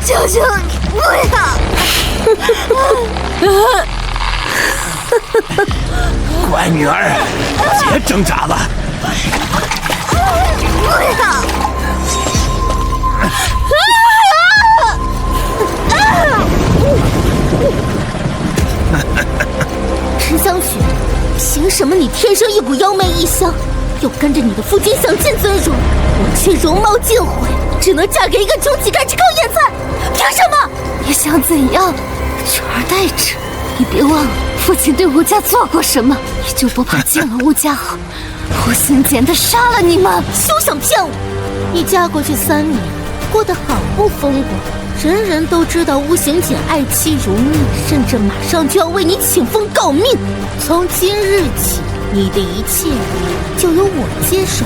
求求你不要！乖女儿，别挣扎了。不要！陈香雪，凭什么你天生一股妖媚异香，又跟着你的夫君享尽尊荣，我却容貌尽毁，只能嫁给一个穷乞丐吃糠咽菜？凭什么？你想怎样？取而代之。你别忘了，父亲对吴家做过什么，你就不怕进了吴家后，无心间的杀了你吗？休想骗我！你嫁过去3年，过得好不风光，人人都知道巫行简爱妻如命，甚至马上就要为你请封告命。从今日起，你的一切就由我接手。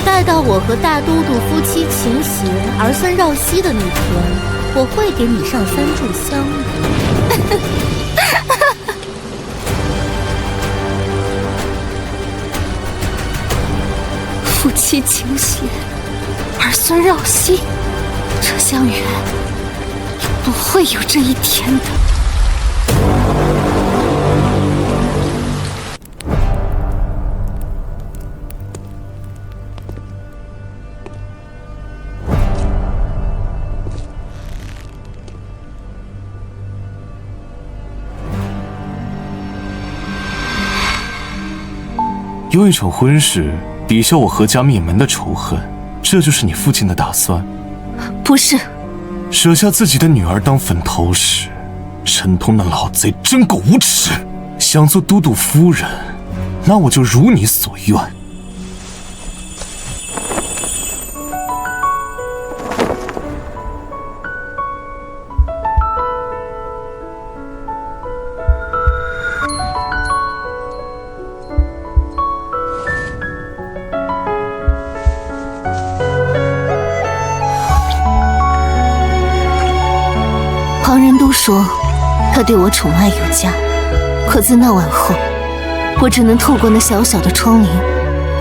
待到我和大都督夫妻情协，儿孙绕膝的那天，我会给你上3炷香的。夫妻情协，儿孙绕膝，车香园，你不会有这一天的。用一场婚事抵消我何家灭门的仇恨，这就是你父亲的打算？不是，舍下自己的女儿当坟头石，陈通那老贼真够无耻！想做都督夫人，那我就如你所愿。旁人都说他对我宠爱有加，可自那晚后，我只能透过那小小的窗棂，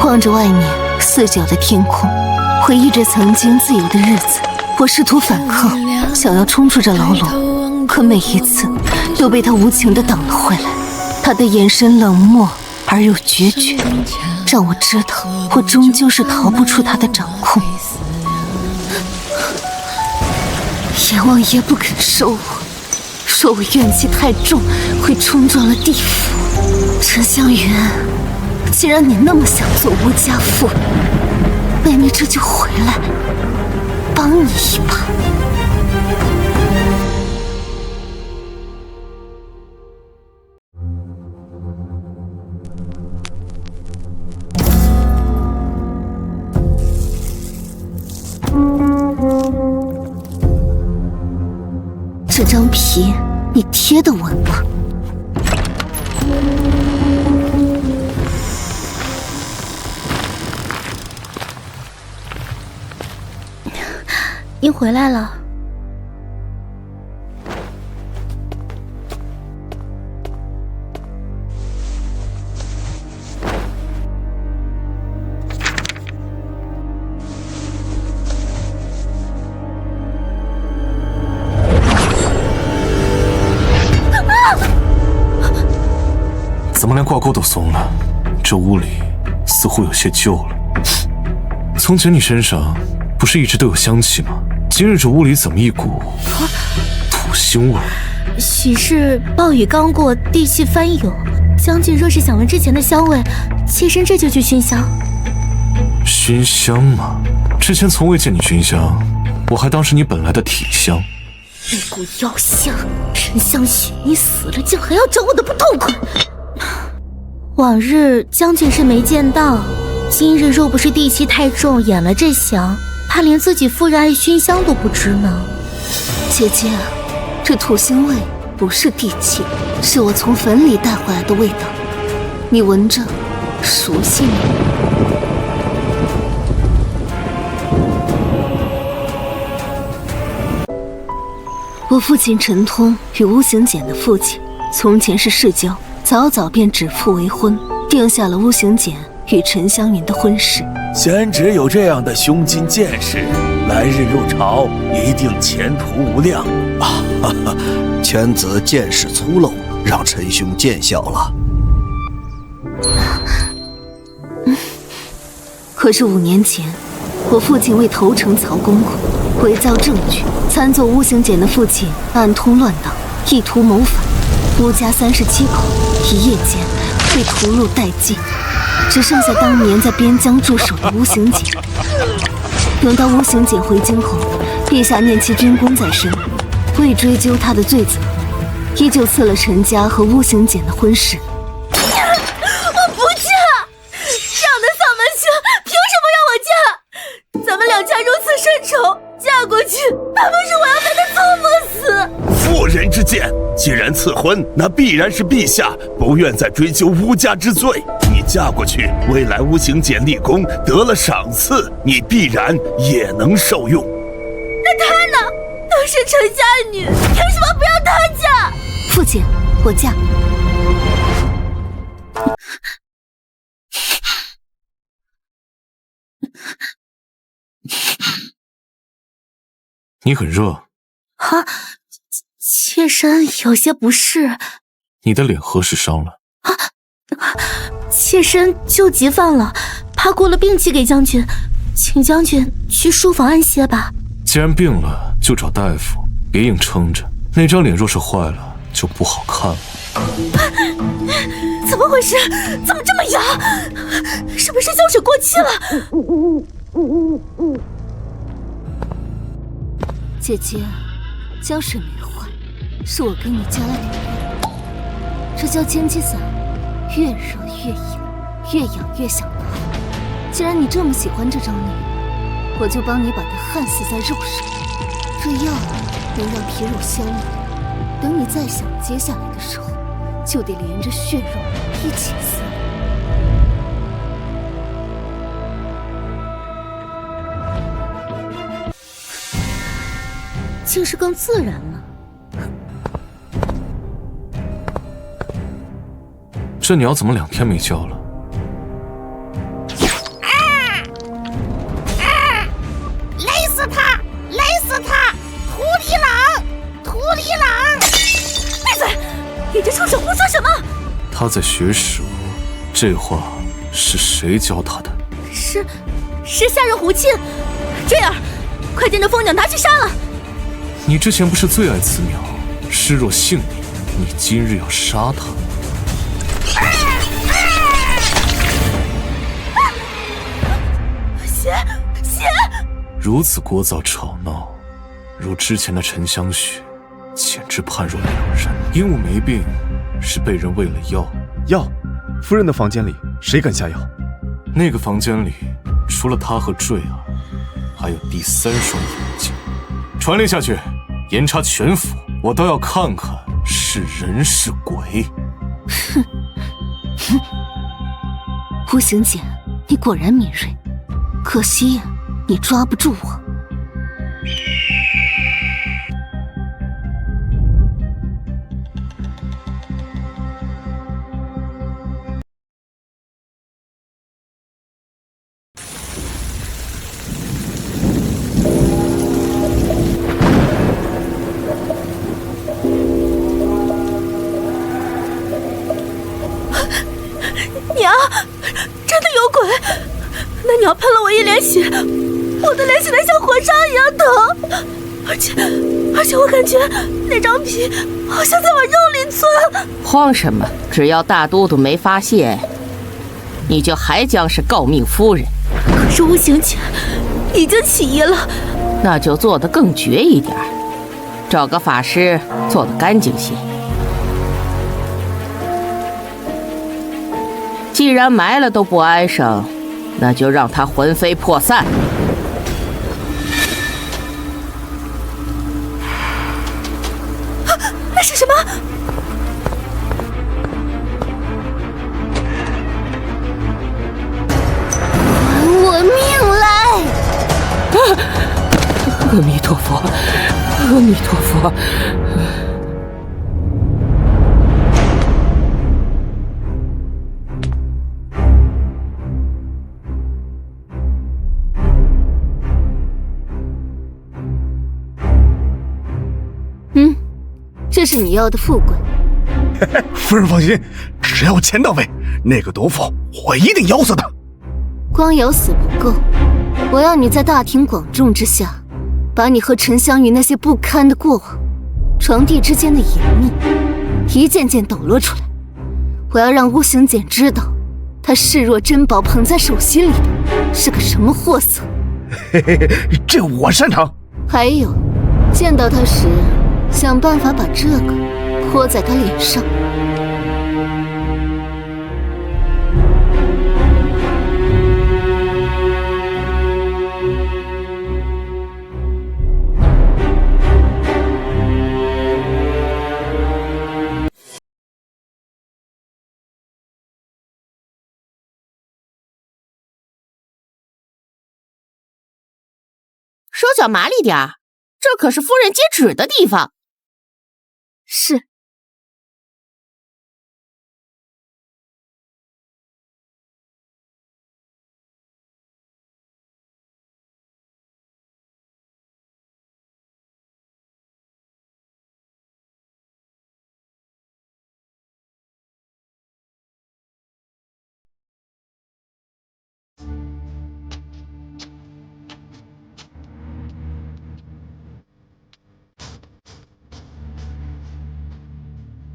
望着外面四角的天空，回忆着曾经自由的日子。我试图反抗，想要冲出这牢笼，可每一次都被他无情地挡了回来。他的眼神冷漠而又决绝，让我知道我终究是逃不出他的掌控。阎王爷不肯收我，说我怨气太重，会冲撞了地府。车香园，既然你那么想做吴家妇人，妹妹这就回来帮你一把。这张皮你贴得稳吗？您回来了。怎么连挂钩都松了？这屋里似乎有些旧了。从前你身上不是一直都有香气吗？今日这屋里怎么一股土腥味？许是暴雨刚过，地气翻涌。将军若是想闻之前的香味，妾身这就去熏香。熏香吗？之前从未见你熏香，我还当是你本来的体香。那股妖香，陈香雪，你死了竟还要找我的不痛快！往日将军是没见到，今日若不是地气太重演了这香，怕连自己夫人爱熏香都不知呢。姐姐，这土腥味不是地气，是我从坟里带回来的味道，你闻着熟悉吗？我父亲陈通与巫行简的父亲从前是世交，早早便指腹为婚，定下了巫行简与陈香云的婚事。贤侄有这样的胸襟见识，来日入朝一定前途无量。哈哈，犬子见识粗陋，让臣兄见笑了。可是5年前，我父亲为投诚曹公公，伪造证据，参奏巫行简的父亲暗通乱党，意图谋反。巫家37口一夜间被屠戮殆尽，只剩下当年在边疆驻守的巫行简。等到巫行简回京后，陛下念其军功在身，未追究他的罪责，依旧赐了陈家和巫行简的婚事。我不嫁！这样的丧门星凭什么让我嫁？咱们两家如此深仇，嫁过去怕不是我要被他操磨死。妇人之见，既然赐婚，那必然是陛下不愿再追究巫家之罪。你嫁过去，未来巫行简立功得了赏赐，你必然也能受用。那他呢？都是陈家女，凭什么不让他嫁？父亲，我嫁。你很热啊，妾身有些不适。你的脸何时伤了？妾身救急犯了，怕过了病期给将军，请将军去书房安歇吧。既然病了，就找大夫，别硬撑着。那张脸若是坏了，就不好看了。怎么回事？怎么这么痒？是不是胶水过期了？姐姐，胶水没坏，是我给你加了点药，这叫煎鸡散，越热越痒，越痒越想拿。既然你这么喜欢这张脸，我就帮你把它焊死在肉上。这药能让皮肉消炎，等你再想接下来的时候，就得连着血肉一起撕。竟是更自然了。这鸟怎么2天没叫了？勒死他！勒死他！图里朗！图里朗！闭嘴！你这畜生胡说什么？他在学舌，这话是谁教他的？是下人胡沁。坠儿，快将这疯鸟拿去杀了！你之前不是最爱此鸟？视若性命，你今日要杀它？血！如此聒噪吵闹，如之前的沉香雪，简直判若两人。鹦鹉没病，是被人喂了药。药？夫人的房间里谁敢下药？那个房间里，除了他和坠儿，还有第3双眼睛。传令下去，严查全府，我倒要看看是人是鬼。哼，巫行简，你果然敏锐，可惜你抓不住我。娘，真的有鬼！那鸟喷了我一脸血，我的脸写得像火烧一样疼，而且我感觉那张皮好像在往肉里钻。慌什么？只要大都督没发现，你就还将是诰命夫人。可是巫行简已经起疑了，那就做得更绝一点，找个法师做得干净些。既然埋了都不安生，那就让他魂飞魄散。那是什么？还我命来！阿弥陀佛，阿弥陀佛。这是你要的富贵。夫人放心，只要钱到位，那个毒妇我一定咬死他。光咬死不够，我要你在大庭广众之下，把你和沉香玉那些不堪的过往、床帝之间的隐秘，一件件抖落出来。我要让巫行简知道，他视若珍宝捧在手心里的是个什么货色。嘿嘿嘿，这我擅长。还有，见到他时，想办法把这个泼在他脸上。手脚麻利点儿，这可是夫人接旨的地方。是。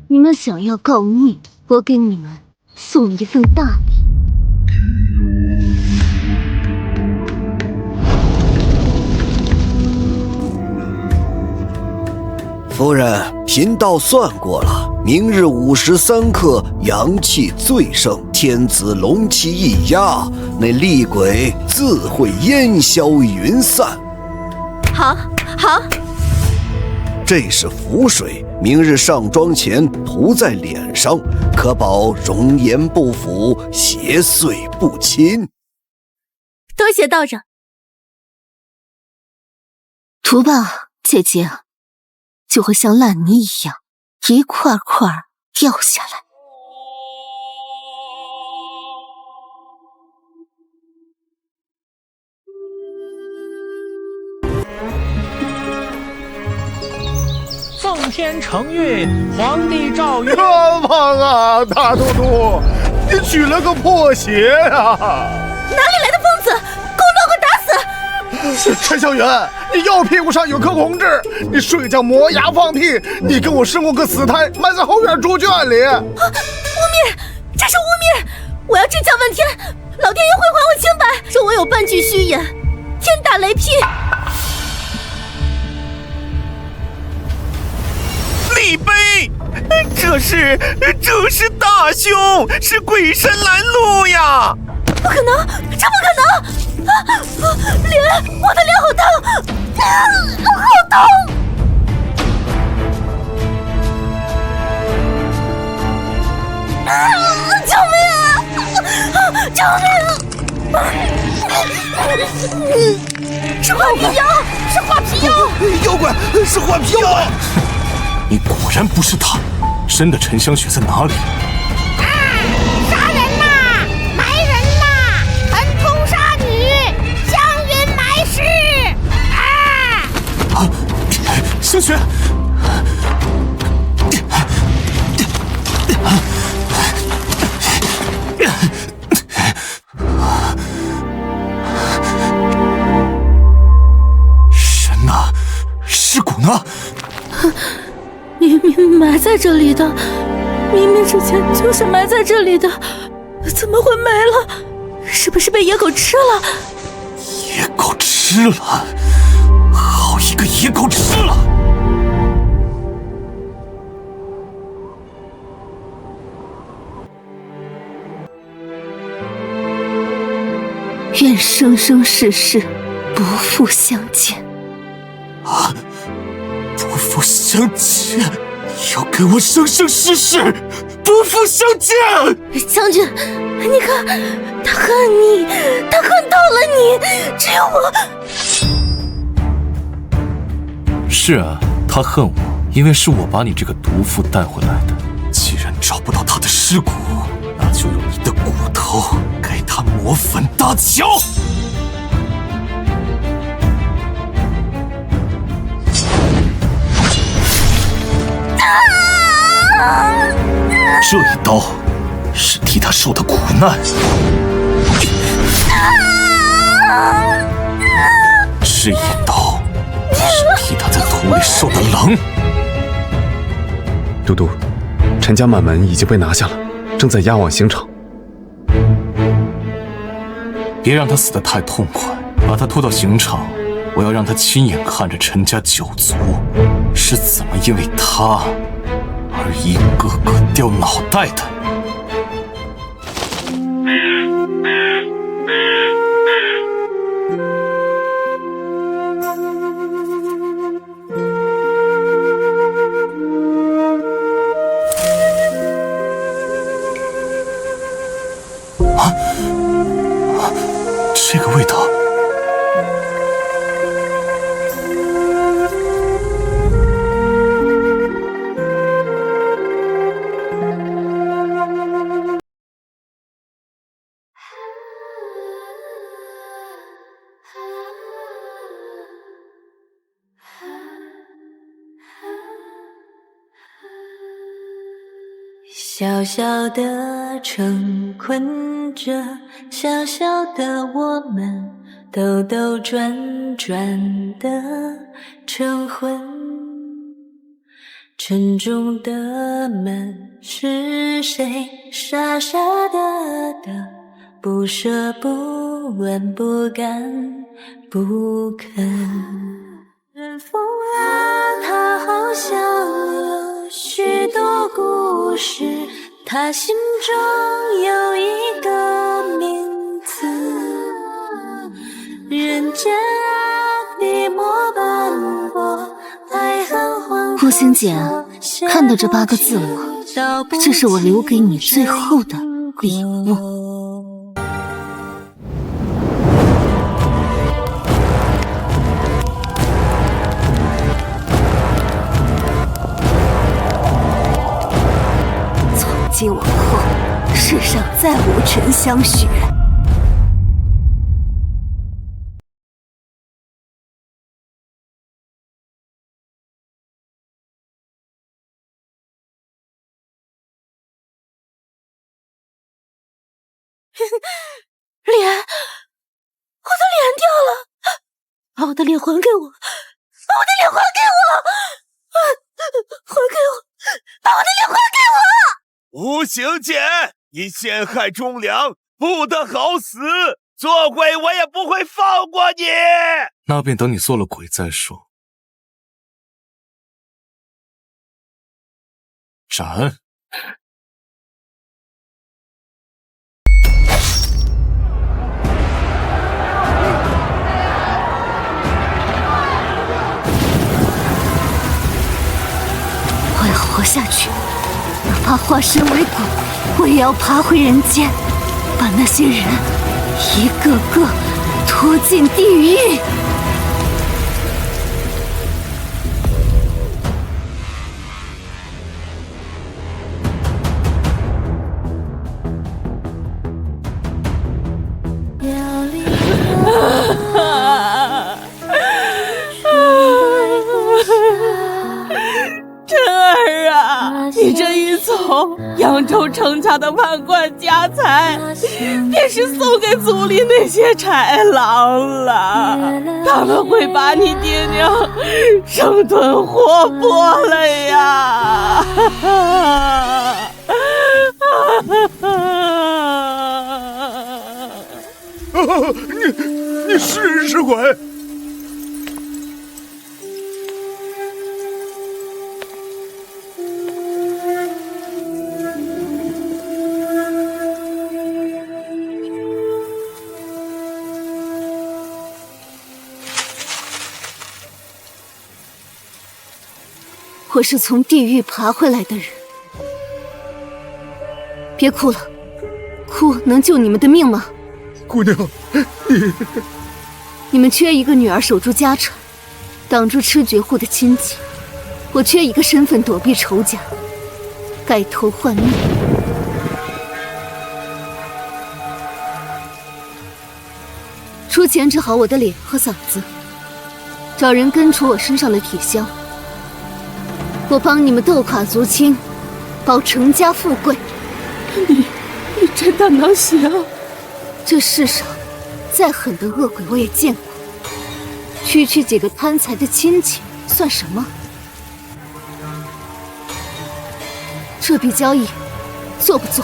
你们想要告密，我给你们送一份大礼。夫人，贫道算过了，明日午时3刻，阳气最盛，天子龙气一压，那厉鬼自会烟消云散。好，好。这是符水，明日上妆前涂在脸上，可保容颜不腐，邪祟不侵。多谢道长。涂吧，姐姐，就会像烂泥一样，一块块掉下来。奉天承运，皇帝诏曰：胖啊，大都督，你娶了个破鞋啊！哪里来的疯子，给我给打死！陈小远，你右屁股上有颗红痣，你睡觉磨牙放屁，你跟我生过个死胎，埋在后院猪圈里。污蔑，这是污蔑！我要真叫问天，老天爷会还我清白，说我有半句虚言，天打雷劈！立碑！这是大凶，是鬼神拦路呀！不可能，这不可能！脸，我的脸好痛，好痛！救命！救命！是画皮妖，是画皮妖！妖怪，是画皮妖！你果然不是他，真的沉香雪在哪里？杀人呐！埋人呐！狠通杀女，香云埋尸！香雪！人呢？尸骨呢？明明埋在这里的，明明之前就是埋在这里的，怎么会没了？是不是被野狗吃了？野狗吃了？好一个野狗吃了！愿生生世世不复相见。啊！不复相见，要跟我生生世世不复相见！将军，你看，他恨你，他恨透了你，只有我。是啊，他恨我，因为是我把你这个毒妇带回来的。既然找不到他的尸骨，那就用你的骨头给他磨粉搭桥。这一刀是替他受的苦难，这一刀是替他在土里受的冷。都督，陈家满门已经被拿下了，正在押往刑场。别让他死得太痛快，把他拖到刑场，我要让他亲眼看着陈家九族是怎么因为他而一个个掉脑袋的。这个味道，小小的城困着小小的我们，兜兜转转的成魂。沉重的门是谁傻傻的等，不舍不问不敢不肯。人风啊，他好像有许多故事，他心中有一个名字。人间笔墨斑驳，爱恨黄顾星姐，看到这8个字吗？这是我留给你最后的礼物。从今往后，世上再无沉香雪。脸，我的脸掉了，把我的脸还给我，把我的脸还给我，还给我，把我的脸还给我！吴行简，你陷害忠良，不得好死！做鬼我也不会放过你。那便等你做了鬼再说。斩！我要活下去，哪怕化身为鬼，我也要爬回人间，把那些人一个个拖进地狱。你这一走，扬州程家的万贯家财，便是送给族里那些豺狼了。他们会把你爹娘生吞活剥了呀！你是人是鬼？我是从地狱爬回来的人，别哭了，哭能救你们的命吗？姑娘，你们缺一个女儿守住家产，挡住吃绝户的亲戚，我缺一个身份躲避仇家，改头换面。出钱治好我的脸和嗓子，找人根除我身上的铁销。我帮你们斗垮族亲，保程家富贵。你真的能行？这世上再狠的恶鬼我也见过，区区几个贪财的亲戚算什么？这笔交易做不做？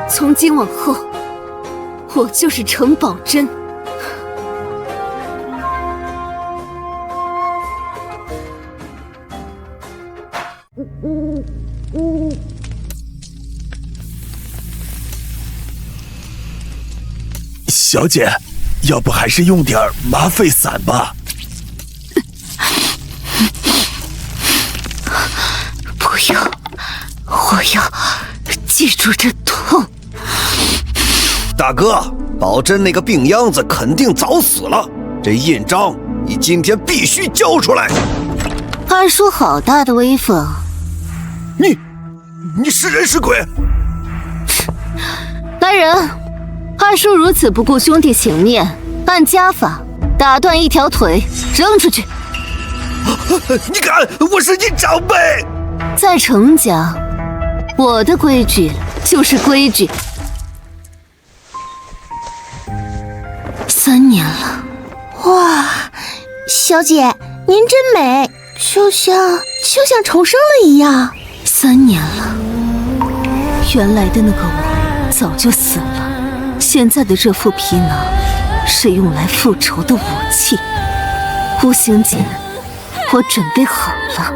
从今往后，我就是程宝珍。小姐，要不还是用点麻沸散吧？不要，我要记住这痛。大哥，宝珍那个病秧子肯定早死了，这印章你今天必须交出来。二叔好大的威风！你是人是鬼？来人！二叔如此不顾兄弟情面，按家法打断一条腿，扔出去。你敢！我是你长辈。在程家，我的规矩就是规矩。3年了，哇，小姐您真美，就像重生了一样。3年了，原来的那个我早就死了。现在的这副皮囊是用来复仇的武器。孤行简，我准备好了。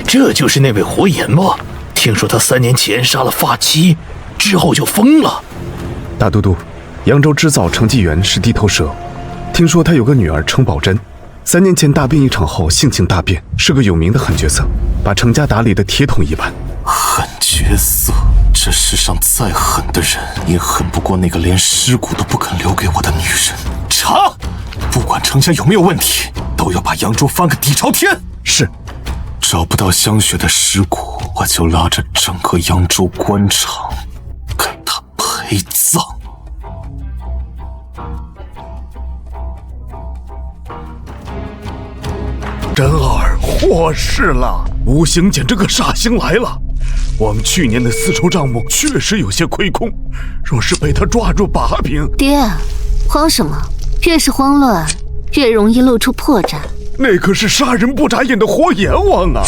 这就是那位火眼吗？听说他3年前杀了发妻，之后就疯了。大都督，扬州织造程继元是地头蛇，听说他有个女儿程宝珍，3年前大病一场后性情大变，是个有名的狠角色，把程家打理的铁桶一般。狠角色？这世上再狠的人，也狠不过那个连尸骨都不肯留给我的女人。查，不管程家有没有问题，都要把扬州翻个底朝天。是。找不到香雪的尸骨，我就拉着整个扬州官场给他陪葬。真儿祸事了，无形简这个煞星来了。我们去年的丝绸账目确实有些亏空，若是被他抓住把柄……爹，慌什么？越是慌乱，越容易露出破绽。那可是杀人不眨眼的火阎王啊！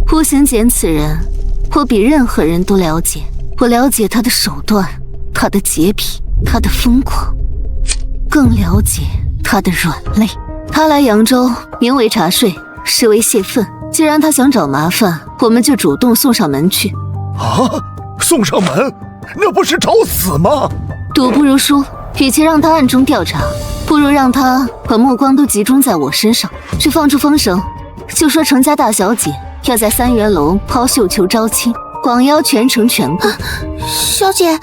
孤行简此人，我比任何人都了解。我了解他的手段，他的洁癖，他的疯狂，更了解他的软肋。他来扬州，名为查税，实为泄愤。既然他想找麻烦，我们就主动送上门去。啊，送上门？那不是找死吗？赌不如输，与其让他暗中调查，不如让他把目光都集中在我身上。去放出风声，就说程家大小姐要在3元楼抛绣球招亲，广邀全城权贵。小姐，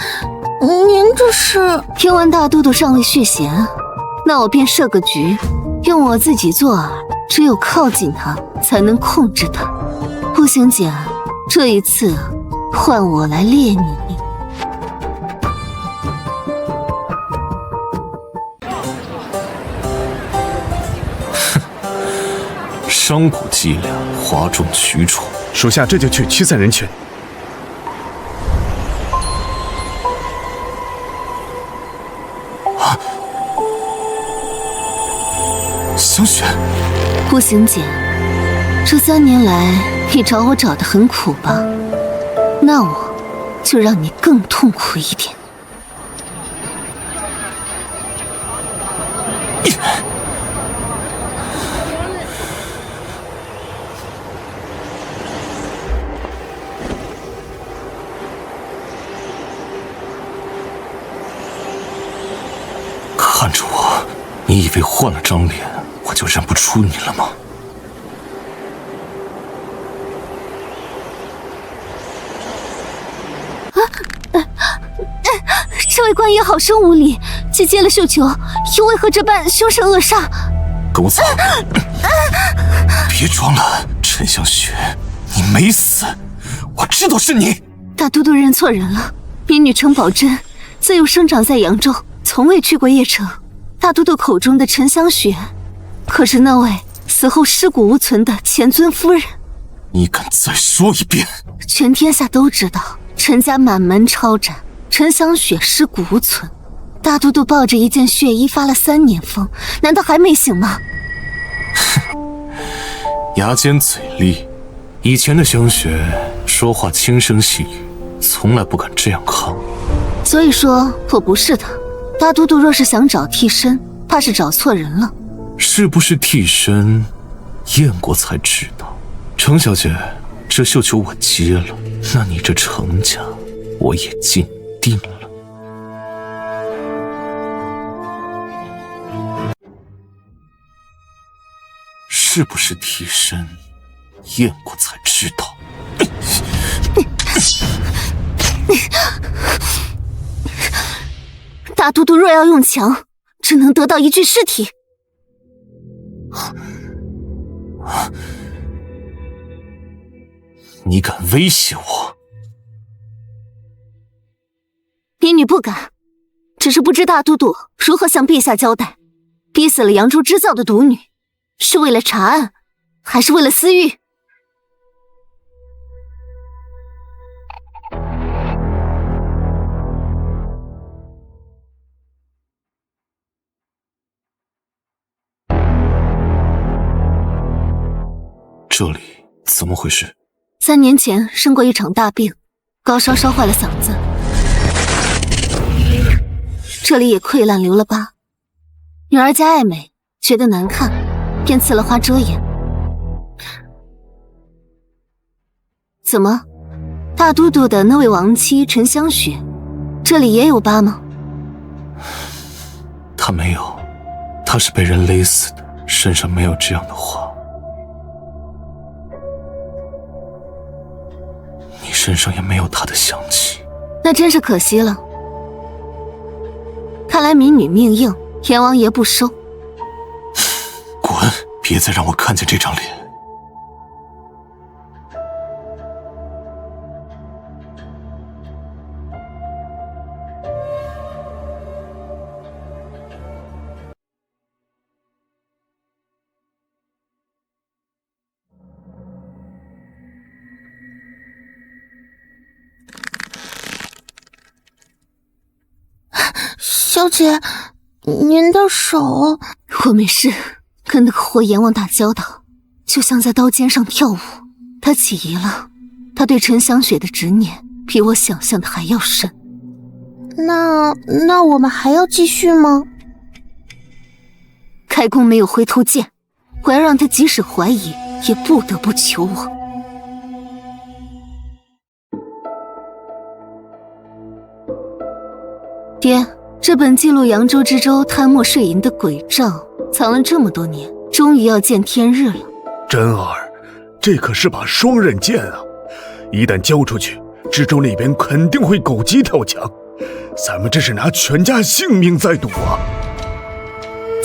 您这是？听闻大都督尚未续弦，那我便设个局，用我自己做饵，只有靠近他，才能控制他。孤行简，这一次换我来猎你。商贾伎俩，哗众取宠，属下这就去驱散人群。啊！香雪，孤行简，这3年来你找我找得很苦吧？那我就让你更痛苦一点。看着我，你以为换了张脸我就认不出你了吗？这位官爷好生无礼，既接了绣球，又为何这般凶神恶煞？给我走！别装了，陈香雪，你没死，我知道是你。大都督认错人了，民女陈宝珍自幼生长在扬州，从未去过邺城。大都督口中的陈香雪，可是那位死后尸骨无存的前尊夫人。你敢再说一遍？全天下都知道，陈家满门抄斩，陈香雪尸骨无存。大都督抱着一件血衣发了3年疯，难道还没醒吗？牙尖嘴利，以前的香雪说话轻声细语，从来不敢这样抗。所以说我不是他。大都督若是想找替身，怕是找错人了。是不是替身，验过才知道。程小姐，这绣球我接了，那你这程家我也尽定了。是不是替身，验过才知道。大都督若要用强，只能得到一具尸体。你敢威胁我？民女不敢，只是不知大都督如何向陛下交代。逼死了扬州织造的独女，是为了查案，还是为了私欲？这里怎么回事？3年前生过一场大病，高烧烧坏了嗓子，这里也溃烂留了疤。女儿家爱美，觉得难看，便刺了花遮掩。怎么，大都督的那位亡妻陈香雪，这里也有疤吗？她没有，她是被人勒死的，身上没有这样的花。你身上也没有她的香气，那真是可惜了。看来民女命硬，阎王爷不收。滚！别再让我看见这张脸。小姐，您的手……我没事，跟那个活阎王打交道，就像在刀尖上跳舞。他起疑了，他对陈香雪的执念比我想象的还要深。那我们还要继续吗？开弓没有回头箭，我要让他即使怀疑，也不得不求我。爹，这本记录扬州知州贪墨税银的诡账藏了这么多年，终于要见天日了。真儿，这可是把双刃剑啊！一旦交出去，知州那边肯定会狗急跳墙，咱们这是拿全家性命在赌啊！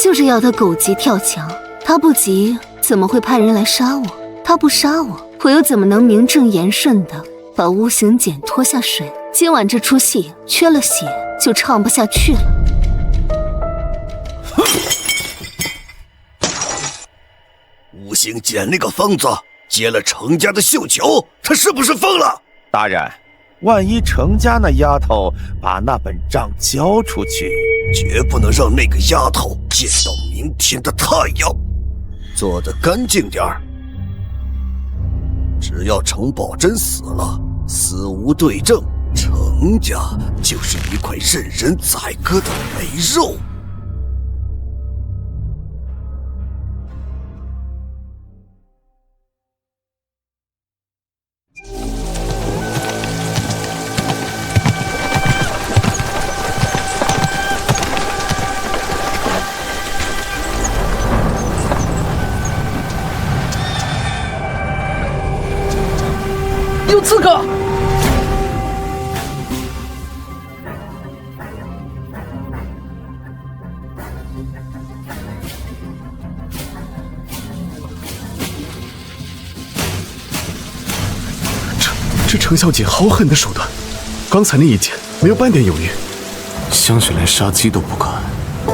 就是要他狗急跳墙，他不急，怎么会派人来杀我？他不杀我，我又怎么能名正言顺的把巫行简拖下水？今晚这出戏缺了血就唱不下去了。巫行简那个疯子接了程家的绣球，他是不是疯了？大人，万一程家那丫头把那本账交出去，绝不能让那个丫头见到明天的太阳。做得干净点儿。只要程宝珍死了，死无对证，程家就是一块任人宰割的肥肉。是程小姐好狠的手段，刚才那一剑没有半点犹豫。香雪连杀鸡都不敢，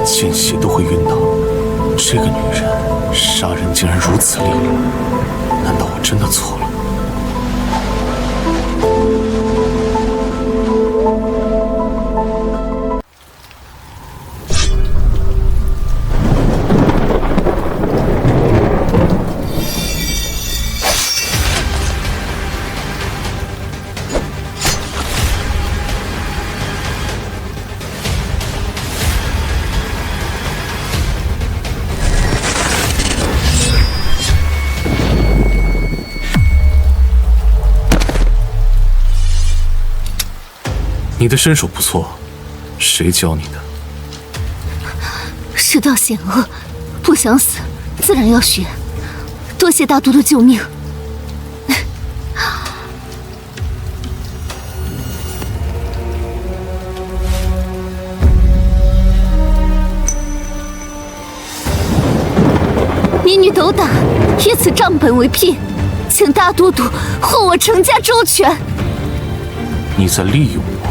见血都会晕倒。这个女人杀人竟然如此利落，难道我真的错了？你的身手不错，谁教你的？世道险恶，不想死，自然要学。多谢大都督救命。民女斗胆，以此账本为聘，请大都督护我程家周全。你在利用我？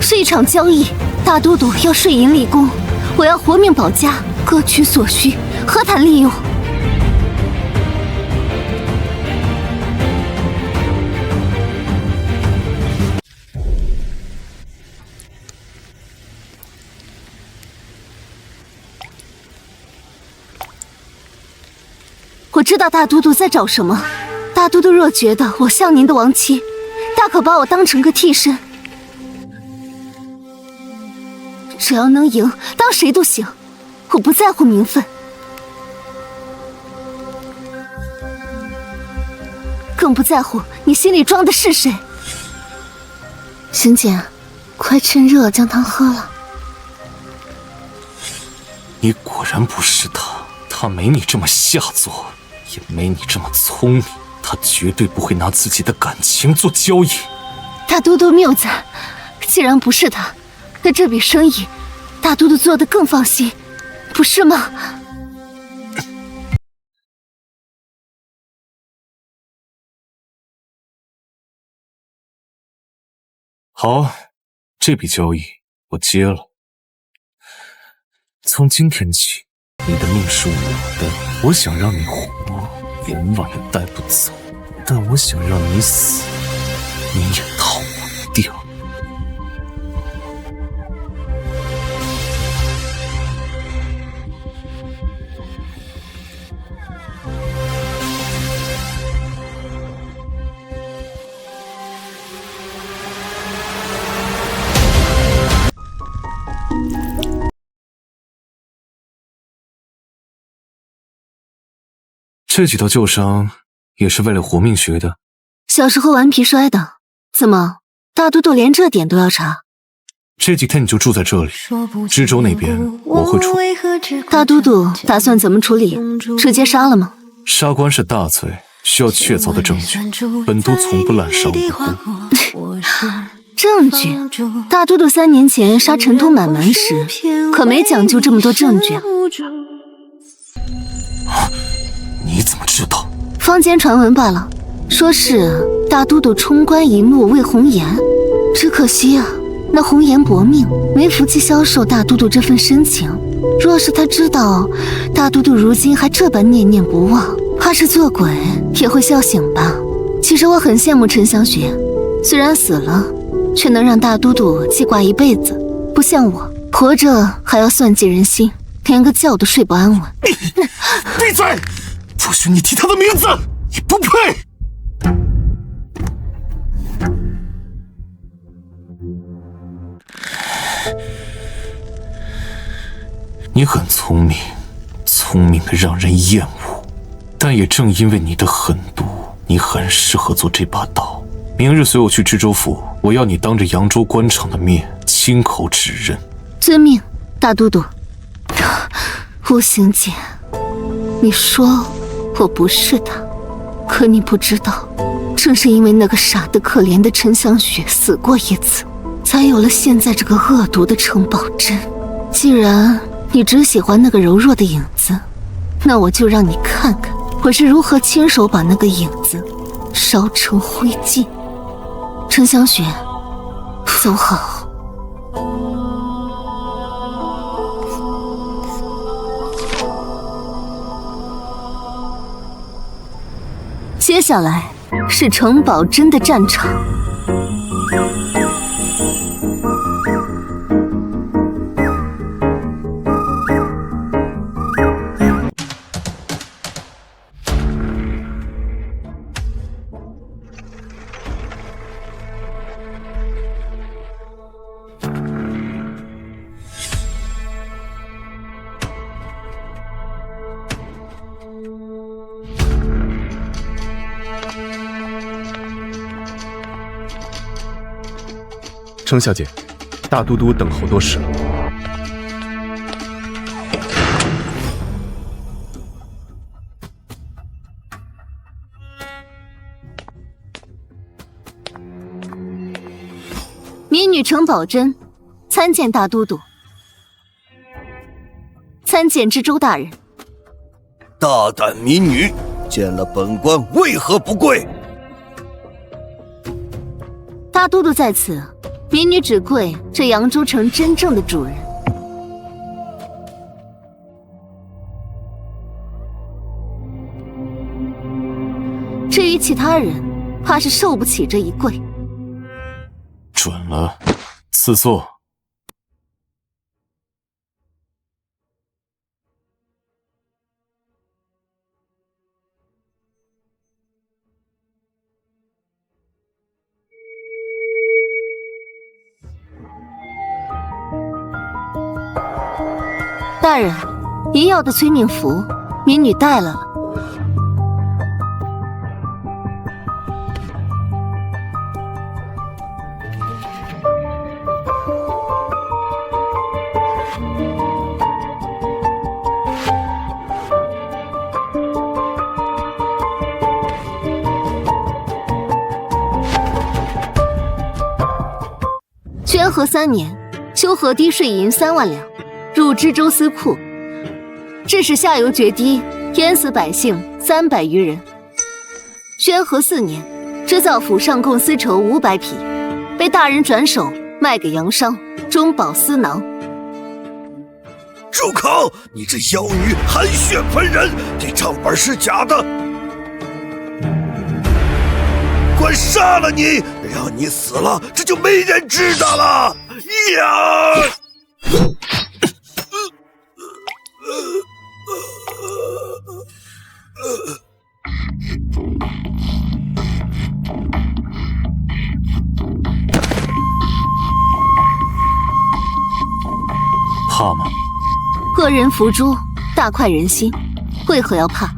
是一场交易，大都督要税银立功，我要活命保家，各取所需，何谈利用？我知道大都督在找什么。大都督若觉得我像您的亡妻，大可把我当成个替身。只要能赢，当谁都行，我不在乎名分，更不在乎你心里装的是谁。邢姐，快趁热将汤喝了。你果然不是他，他没你这么下作，也没你这么聪明，他绝对不会拿自己的感情做交易。大都督谬赞，既然不是他，那这笔生意大都督做得更放心，不是吗？好，这笔交易我接了。从今天起，你的命是我的。我想让你活，阎王也带不走；但我想让你死，你也逃不掉。这几道旧伤也是为了活命学的。小时候顽皮摔的，怎么大都督连这点都要查？这几天你就住在这里，知州那边我会处。大都督打算怎么处理？直接杀了吗？杀官是大罪，需要确凿的证据，本都从不滥杀无辜。证据？大都督3年前杀陈通满门时，可没讲究这么多证据啊。你怎么知道？坊间传闻罢了，说是大都督冲冠一怒为红颜，只可惜啊，那红颜薄命，没福气消受大都督这份深情。若是他知道大都督如今还这般念念不忘，怕是做鬼也会笑醒吧。其实我很羡慕陈香雪，虽然死了，却能让大都督记挂一辈子，不像我活着还要算计人心，连个觉都睡不安稳。闭嘴！不许你提他的名字，你不配！你很聪明，聪明的让人厌恶，但也正因为你的狠毒，你很适合做这把刀。明日随我去知州府，我要你当着扬州官场的面亲口指认。遵命，大都督。吴行简，你说我不是他，可你不知道，正是因为那个傻得可怜的陈香雪死过一次，才有了现在这个恶毒的程宝珍。既然你只喜欢那个柔弱的影子，那我就让你看看我是如何亲手把那个影子烧成灰烬。程香雪，走好。接下来是程宝珍的战场。程小姐，大都督等候多时了。民女程宝珍参见大都督。参见知州大人。大胆民女，见了本官为何不跪？大都督在此，民女只跪这扬州城真正的主人。至于其他人，怕是受不起这一跪。准了，赐座。大人，您要的催命符，民女带来了。宣和3年，修河堤税银3万两，入知州司库，致使下游决堤，淹死百姓300余人。宣和4年，织造府上贡丝绸500匹，被大人转手卖给洋商，中饱私囊。住口！你这妖女含血喷人，这账本是假的！官杀了你，让你死了，这就没人知道了呀！怕吗？恶人伏诛，大快人心，为何要怕？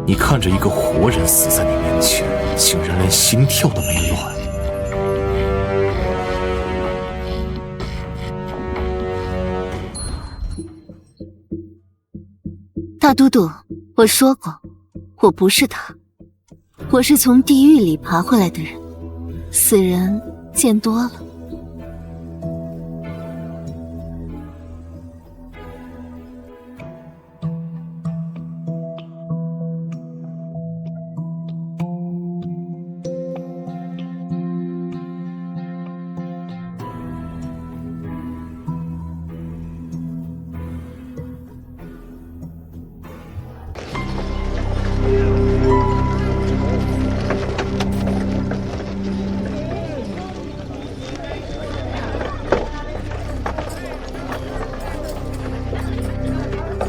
你看着一个活人死在你面前，竟然连心跳都没乱。大都督，我说过，我不是他，我是从地狱里爬回来的人，死人见多了。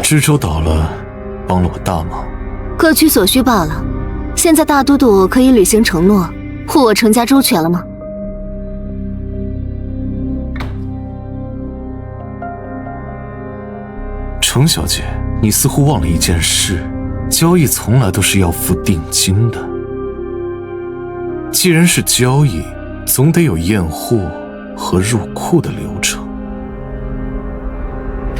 知州倒了，帮了我大忙，各取所需罢了。现在大都督可以履行承诺，护我程家周全了吗？程小姐，你似乎忘了一件事，交易从来都是要付定金的。既然是交易，总得有验货和入库的流程。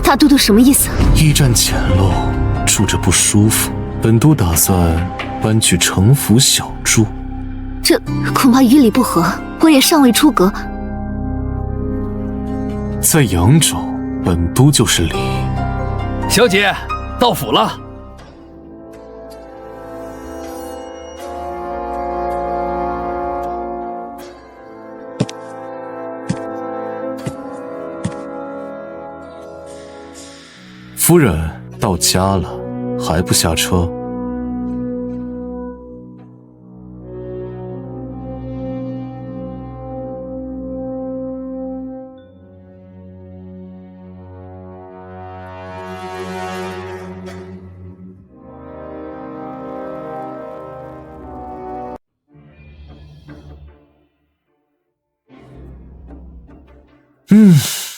大都督什么意思？驿站简陋，住着不舒服，本都打算搬去城府小住。这恐怕与理不合，我也尚未出阁。在扬州，本都就是理。小姐，到府了。夫人到家了，还不下车？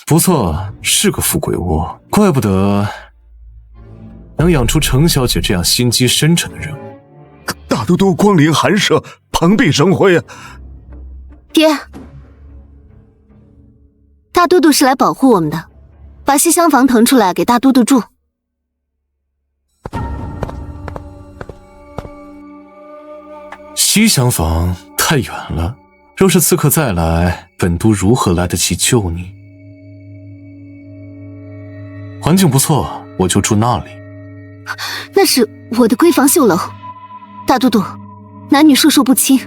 不错，是个富贵窝，怪不得能养出程小姐这样心机深沉的人物。大都督光临寒舍，蓬荜生辉啊！爹，大都督是来保护我们的，把西厢房腾出来给大都督住。西厢房太远了，若是刺客再来，本都如何来得及救你？环境不错，我就住那里。那是我的闺房绣楼，大都督，男女授受不亲。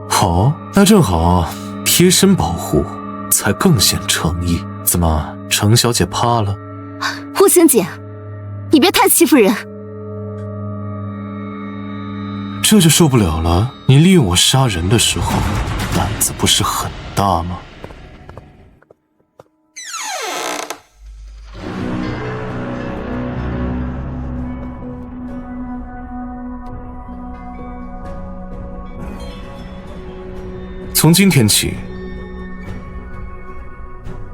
好，那正好，贴身保护才更显诚意。怎么，程小姐怕了？乌行姐，你别太欺负人。这就受不了了。你利用我杀人的时候，胆子不是很大吗？从今天起，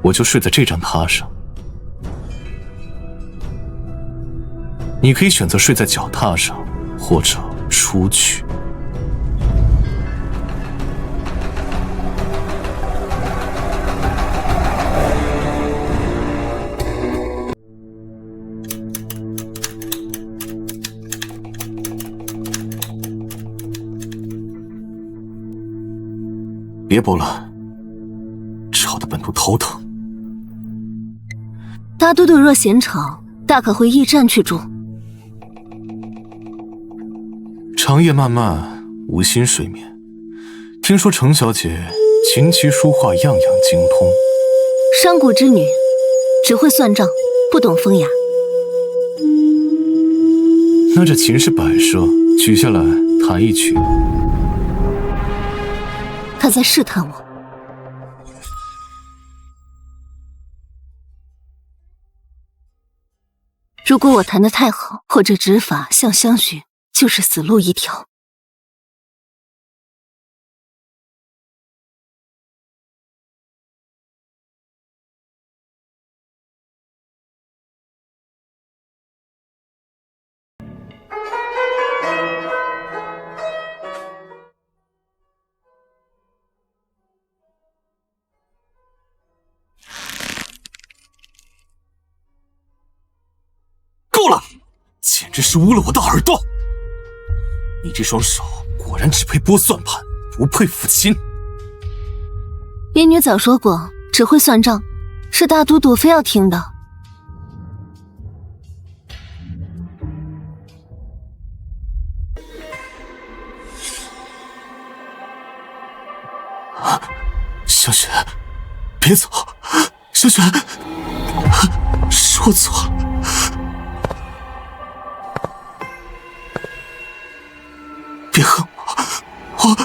我就睡在这张榻上。你可以选择睡在脚踏上，或者出去。别播了，吵得本都头疼。大都督若嫌吵，大可回驿站去住。长夜漫漫，无心睡眠。听说程小姐琴棋书画样样精通。商贾之女，只会算账，不懂风雅。那这琴是摆设，取下来弹一曲。他在试探我。如果我弹得太好，或者指法像香雪，就是死路一条。够了，简直是污了我的耳朵！你这双手果然只配拨算盘，不配抚琴。民女早说过，只会算账，是大都督非要听的。小雪，别走！小雪，是我错了。别恨我，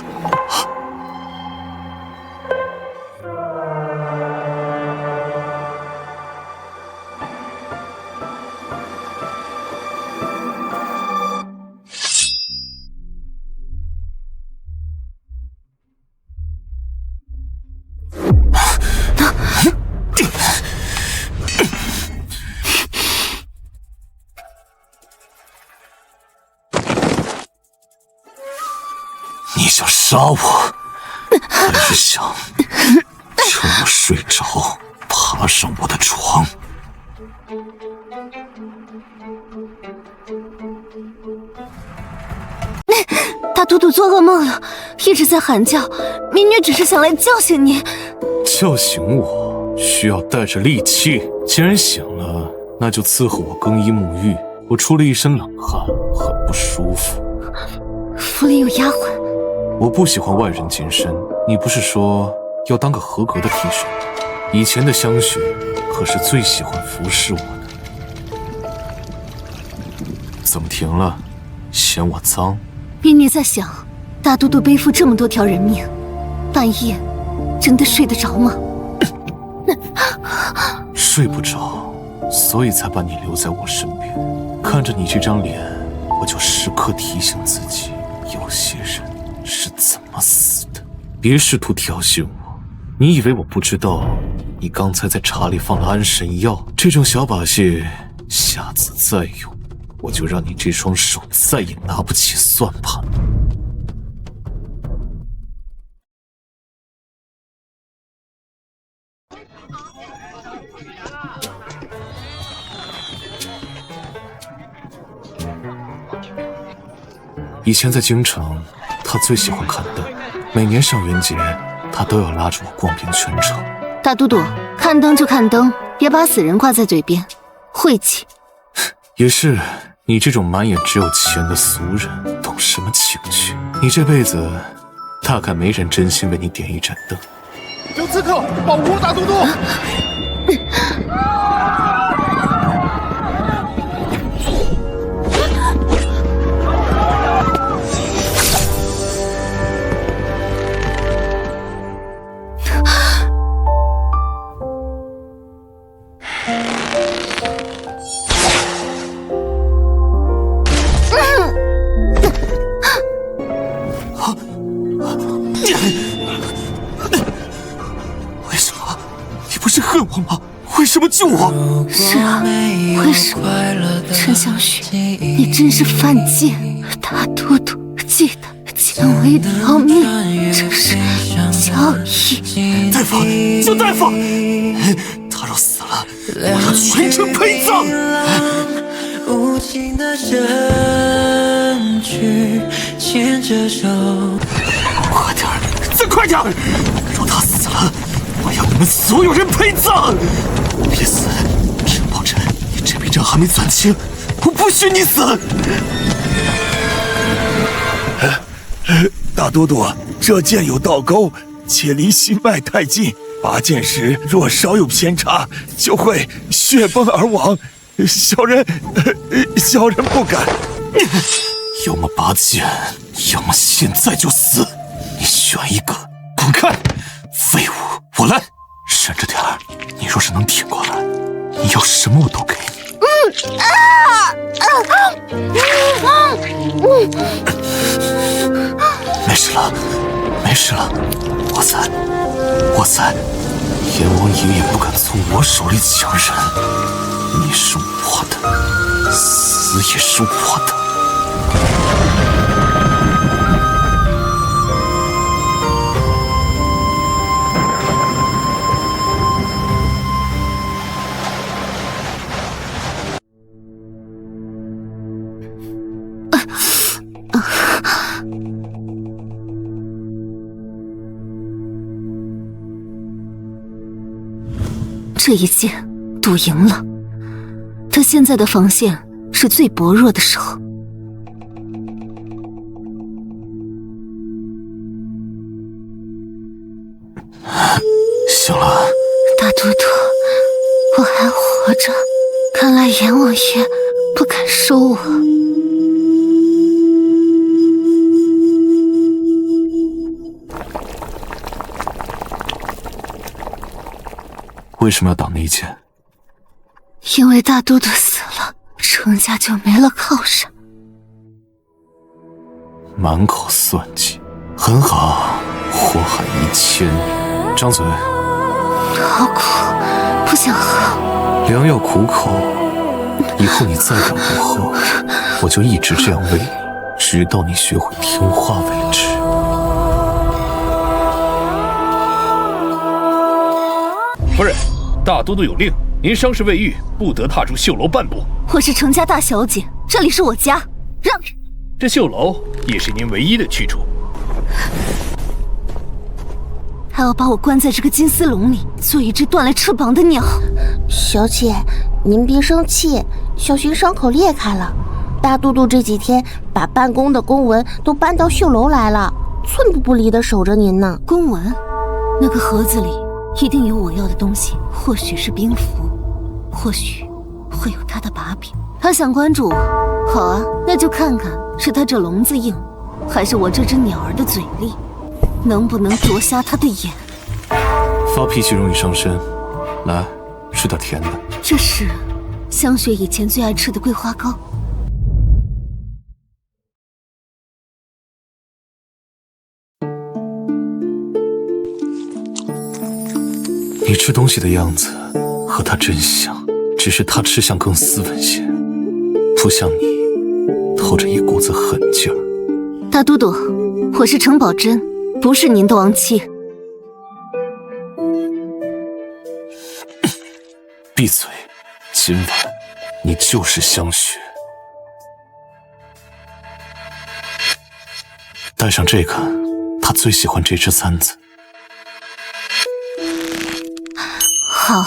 你想杀我，还是想趁我睡着爬上我的床？大都督做噩梦了，一直在喊叫，民女只是想来叫醒你。叫醒我需要带着利器，既然醒了，那就伺候我更衣沐浴。我出了一身冷汗，很不舒服。府里有丫鬟。我不喜欢外人近身，你不是说要当个合格的替身？以前的香雪可是最喜欢服侍我的。怎么停了？嫌我脏？秘密在想，大都督背负这么多条人命，半夜真的睡得着吗？睡不着，所以才把你留在我身边。看着你这张脸，我就时刻提醒自己，有些人是怎么死的。别试图挑衅我，你以为我不知道你刚才在茶里放了安神药？这种小把戏，下次再用，我就让你这双手再也拿不起算盘。以前在京城，他最喜欢看灯，每年上元节，他都要拉着我逛遍全城。大都督，看灯就看灯，别把死人挂在嘴边，晦气。也是，你这种满眼只有钱的俗人，懂什么情趣？你这辈子大概没人真心为你点一盏灯。有刺客保护大都督！为什么？你不是恨我吗？为什么救我？是啊，为什么？陈小雪，你真是犯贱！大都督记得见我一条命，这是教义。大夫，救大夫！他若死了，我要全城陪葬。无情的身躯牵着手，快点儿，再快点儿！若他死了，我要你们所有人陪葬。别死，陈宝珍，你这笔账还没算清，我不许你死！大都督，这剑有道沟，且离心脉太近，拔剑时若稍有偏差，就会血崩而亡。小人不敢。要么拔剑，要么现在就死，你选一个。滚开，废物！我来，忍着点儿。你若是能挺过来，你要什么我都给你。没事了，没事了，我在。阎王爷也不敢从我手里抢人。你是我的，死也是我的。这一剑赌赢了，他现在的防线是最薄弱的时候。行了，大都督，我还活着，看来阎王爷不敢收我。为什么要挡那一剑？因为大都督死了，程家就没了靠山。满口算计，很好，祸害1000年。张嘴。好苦，不想喝。良药苦口，以后你再敢不喝，我就一直这样喂你，直到你学会听话为止。夫人，大都督有令，您伤势未愈，不得踏出绣楼半步。我是程家大小姐，这里是我家，让开。这绣楼也是您唯一的去处。还要把我关在这个金丝笼里，做一只断了翅膀的鸟。小姐，您别生气，小薰伤口裂开了。大都督这几天把办公的公文都搬到绣楼来了，寸步不离地守着您呢。公文？那个盒子里一定有我要的东西，或许是兵符，或许会有他的把柄。他想关注我，好啊，那就看看是他这笼子硬，还是我这只鸟儿的嘴利，能不能啄瞎他的眼。发脾气容易伤身，来吃点甜的。这是香雪以前最爱吃的桂花糕。你吃东西的样子和他真像，只是他吃相更斯文些，不像你透着一股子狠劲儿。大都督，我是程宝珍，不是您的亡妻。闭嘴！今晚你就是香雪。带上这个，他最喜欢这只簪子。好。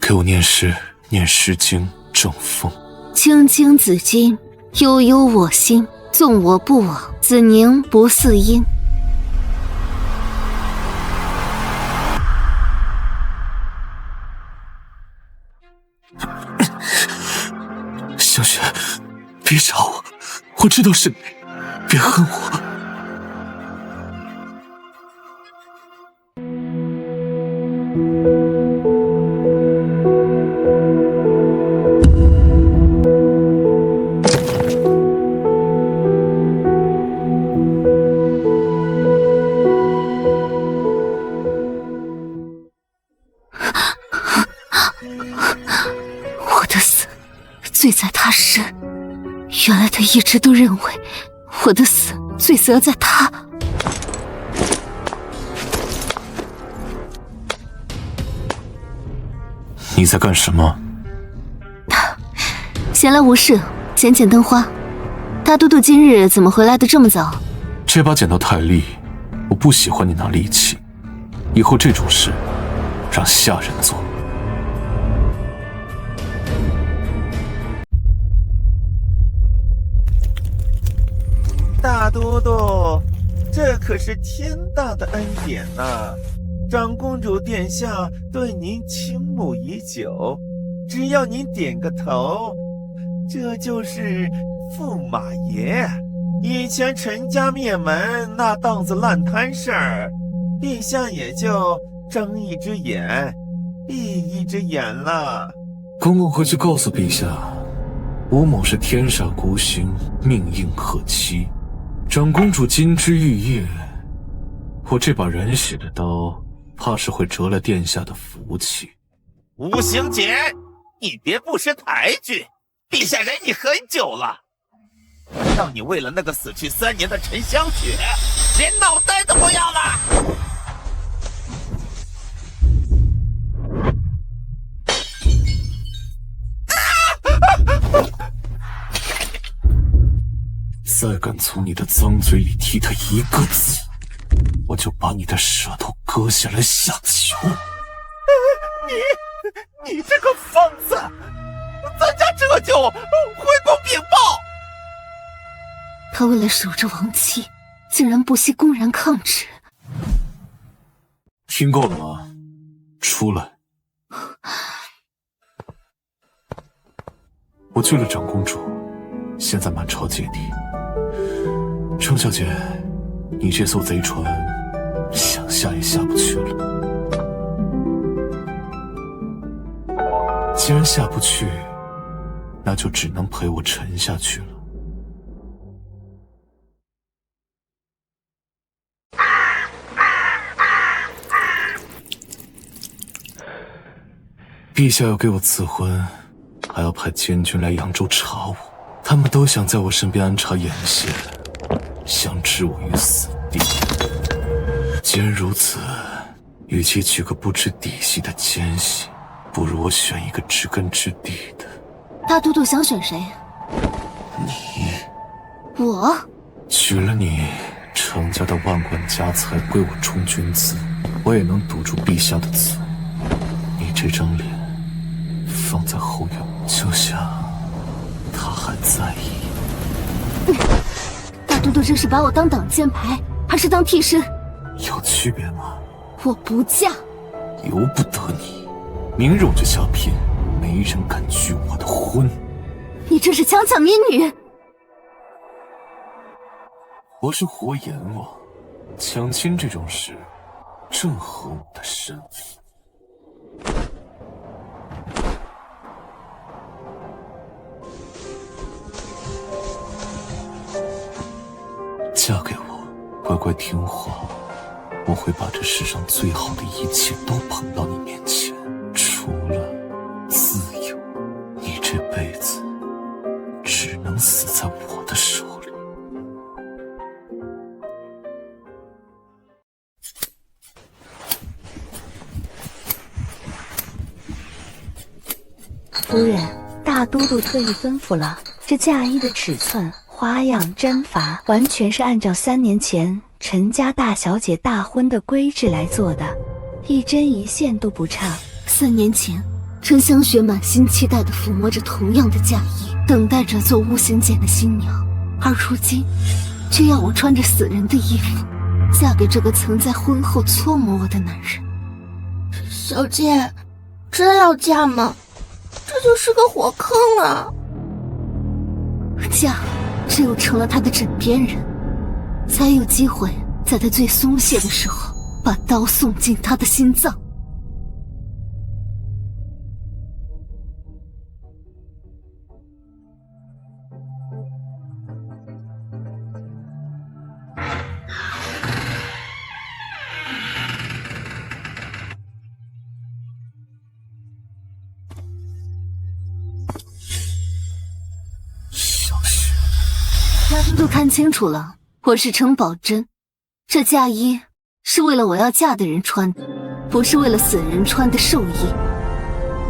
给我念诗，念《诗经》正风。青青子衿，悠悠我心。纵我不往，子宁不嗣音。香雪，别杀我，我知道是你，别恨我。我的死罪在他身，原来他一直都认为我的死罪责在他。你在干什么？闲来无事，捡捡灯花。大都督今日怎么回来的这么早？这把剪刀太利，我不喜欢你拿利器，以后这种事让下人做。大都督，这可是天大的恩典呐！长公主殿下对您倾慕已久，只要您点个头，这就是驸马爷。以前陈家灭门那档子烂摊事儿，陛下也就睁一只眼闭一只眼了。公公回去告诉陛下，吴某是天煞孤星，命硬可期。长公主金枝玉叶，我这把人血的刀，怕是会折了殿下的福气。吴行俭，你别不识抬举，陛下忍你很久了，让你为了那个死去3年的陈香雪，连脑袋都不要了。再敢从你的脏嘴里提他一个字，我就把你的舌头割下来下酒。你这个疯子，咱家这就回宫禀报。他为了守着亡妻，竟然不惜公然抗旨。听够了吗？出来！我救了长公主，现在满朝芥蒂。程小姐，你这艘贼船想下也下不去了。既然下不去，那就只能陪我沉下去了。陛下要给我赐婚，还要派监军来扬州查我，他们都想在我身边安插眼线，想置我于死地。既然如此，与其娶个不知底细的奸细，不如我选一个知根知底的。大都督想选谁？你。我？娶了你，程家的万贯家财归我充军资，我也能堵住陛下的嘴。你这张脸放在后院，就像他还在意。大都督这是把我当挡箭牌，还是当替身？有区别吗？我不嫁。由不得你，明日我就下聘，没人敢拒我的婚。你这是强抢民女！我是活阎王，抢亲这种事正合我的身份。嫁给我，乖乖听话，我会把这世上最好的一切都捧到你面前，除了自由，你这辈子只能死在我的手里。夫人，大都督特意吩咐了，这嫁衣的尺寸、花样、针法，完全是按照3年前陈家大小姐大婚的规制来做的，一针一线都不差。3年前，陈香雪满心期待地抚摸着同样的嫁衣，等待着做巫行简的新娘，而如今，却要我穿着死人的衣服，嫁给这个曾在婚后搓磨我的男人。小姐，真要嫁吗？这就是个火坑啊！嫁，只有成了他的枕边人，才有机会在他最松懈的时候，把刀送进他的心脏。都看清楚了，我是程宝珍。这嫁衣是为了我要嫁的人穿的，不是为了死人穿的寿衣。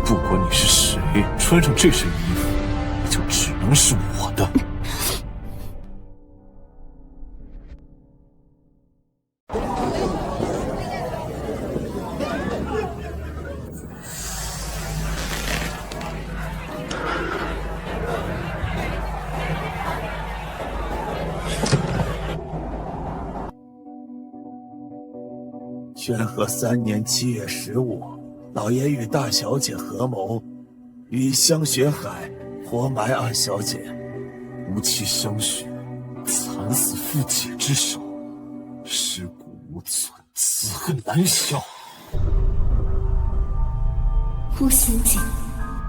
不管你是谁，穿上这身衣服，你就只能是我的。宣和3年7月15，老爷与大小姐合谋，与香雪海活埋二小姐，无妻香雪惨死父姐之手，尸骨无存，此恨难消。巫行简，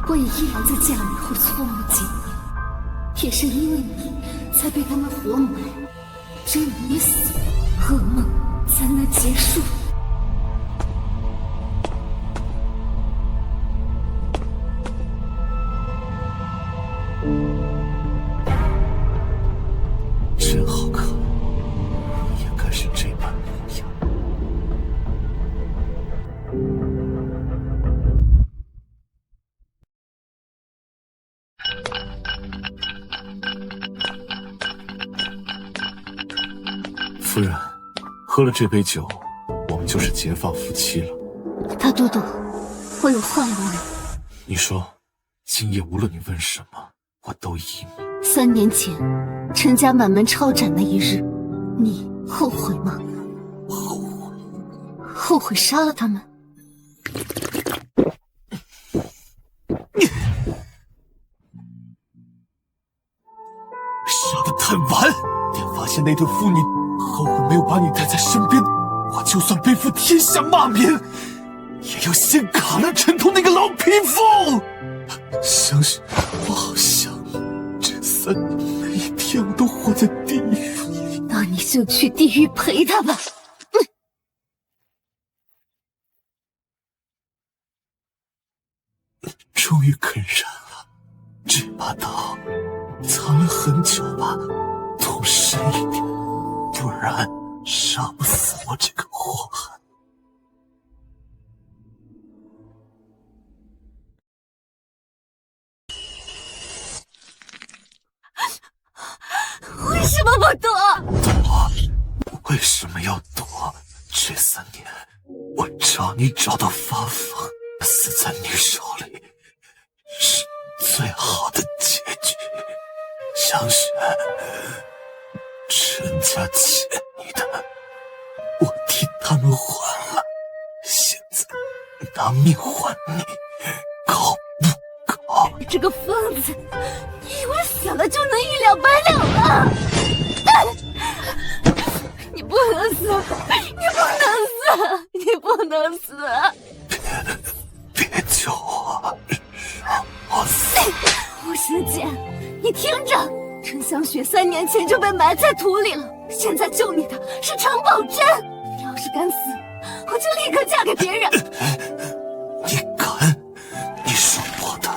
我也依然在嫁你后搓磨几年，也是因为你才被他们活埋，只有你死，噩梦才能结束。真好看，也该是这般模样。夫人，喝了这杯酒，我们就是结发夫妻了。大都督，我有话要问。你说，今夜无论你问什么，我都依你。3年前，陈家满门抄斩那一日，你后悔吗？后悔？后悔杀了他们？杀得太晚，等发现那对父女，后悔没有把你带在身边，我就算背负天下骂名，也要先砍了陈通那个老匹夫。相信我好想你，这3年每一天我都活在地狱里。那你就去地狱陪他吧。终于肯认了，这把刀藏了很久吧，捅深一点，不然杀不死我这个祸害。为什么不躲？为什么要躲？这3年，我找你找到发疯，死在你手里是最好的结局。香雪，陈家欠你的他们还了，现在拿命还你，搞不搞？你这个疯子，你以为死了就能一了百了了？你不能死，你不能死，你不能死！别救我，让我死！吴行简，你听着，陈香雪3年前就被埋在土里了，现在救你的是程宝珍。你要是敢死，我就立刻嫁给别人。你敢？你是我的，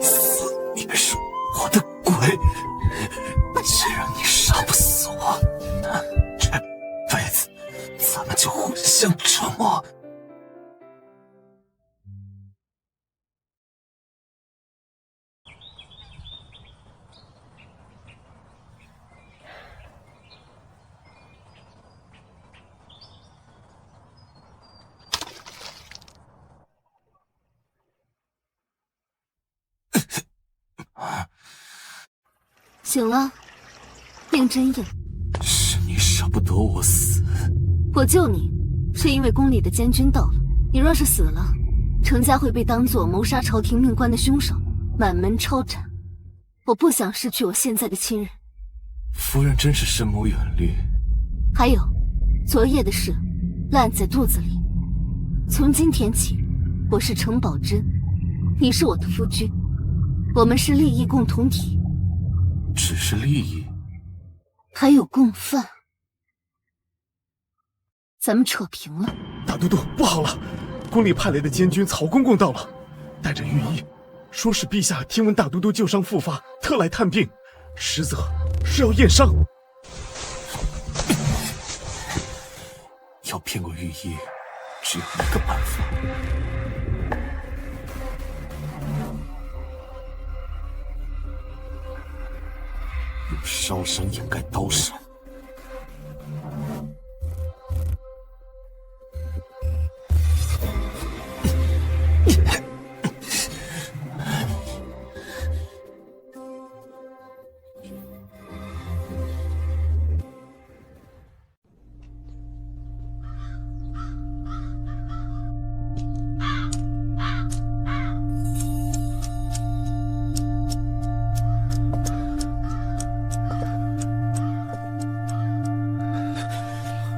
死也是我的鬼。既然你杀不死我，那这辈子咱们就互相折磨。醒了，命真硬。是你舍不得我死。我救你，是因为宫里的监军到了。你若是死了，程家会被当作谋杀朝廷命官的凶手，满门抄斩。我不想失去我现在的亲人。夫人真是深谋远虑。还有，昨夜的事，烂在肚子里。从今天起，我是程宝珍，你是我的夫君，我们是利益共同体。只是利益，还有共犯。咱们扯平了。大都督，不好了！宫里派来的监军曹公公到了，带着御医，说是陛下听闻大都督旧伤复发，特来探病，实则是要验伤。要骗过御医，只有一个办法。用烧伤掩盖刀伤。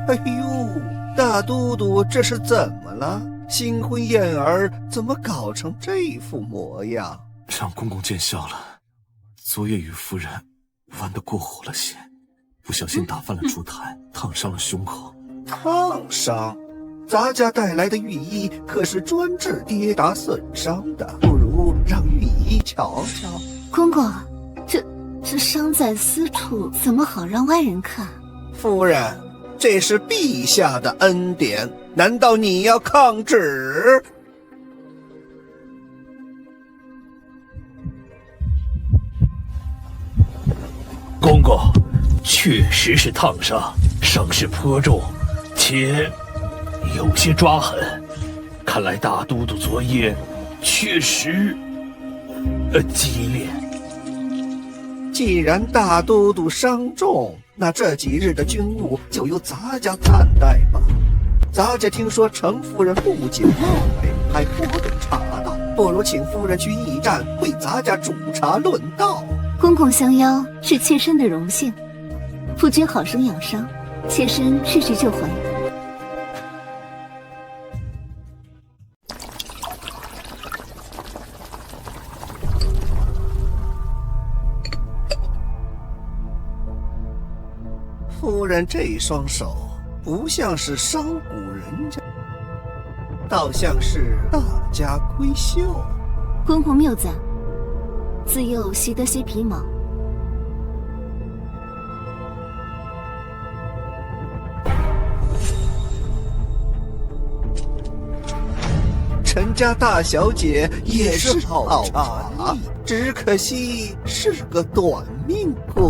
哎呦，大都督这是怎么了？新婚燕尔怎么搞成这副模样？让公公见笑了。昨夜与夫人玩得过火了些，不小心打翻了烛台，烫伤了胸口。烫伤？咱家带来的御医可是专治跌打损伤的，不如让御医瞧瞧。公公，这伤在私处，怎么好让外人看？夫人，这是陛下的恩典，难道你要抗旨？公公，确实是烫伤，伤势颇重，且有些抓痕。看来大都督昨夜确实激烈。既然大都督伤重，那这几日的军务就由咱家担待吧。咱家听说程夫人不仅冒昧，还不懂茶道，不如请夫人去驿站为咱家煮茶论道。公公相邀是妾身的荣幸，夫君好生养伤，妾身去就回。夫人这双手不像是商贾人家，倒像是大家闺秀。公公谬赞，自幼习得些皮毛。陈家大小姐也是好茶艺，只可惜是个短命鬼。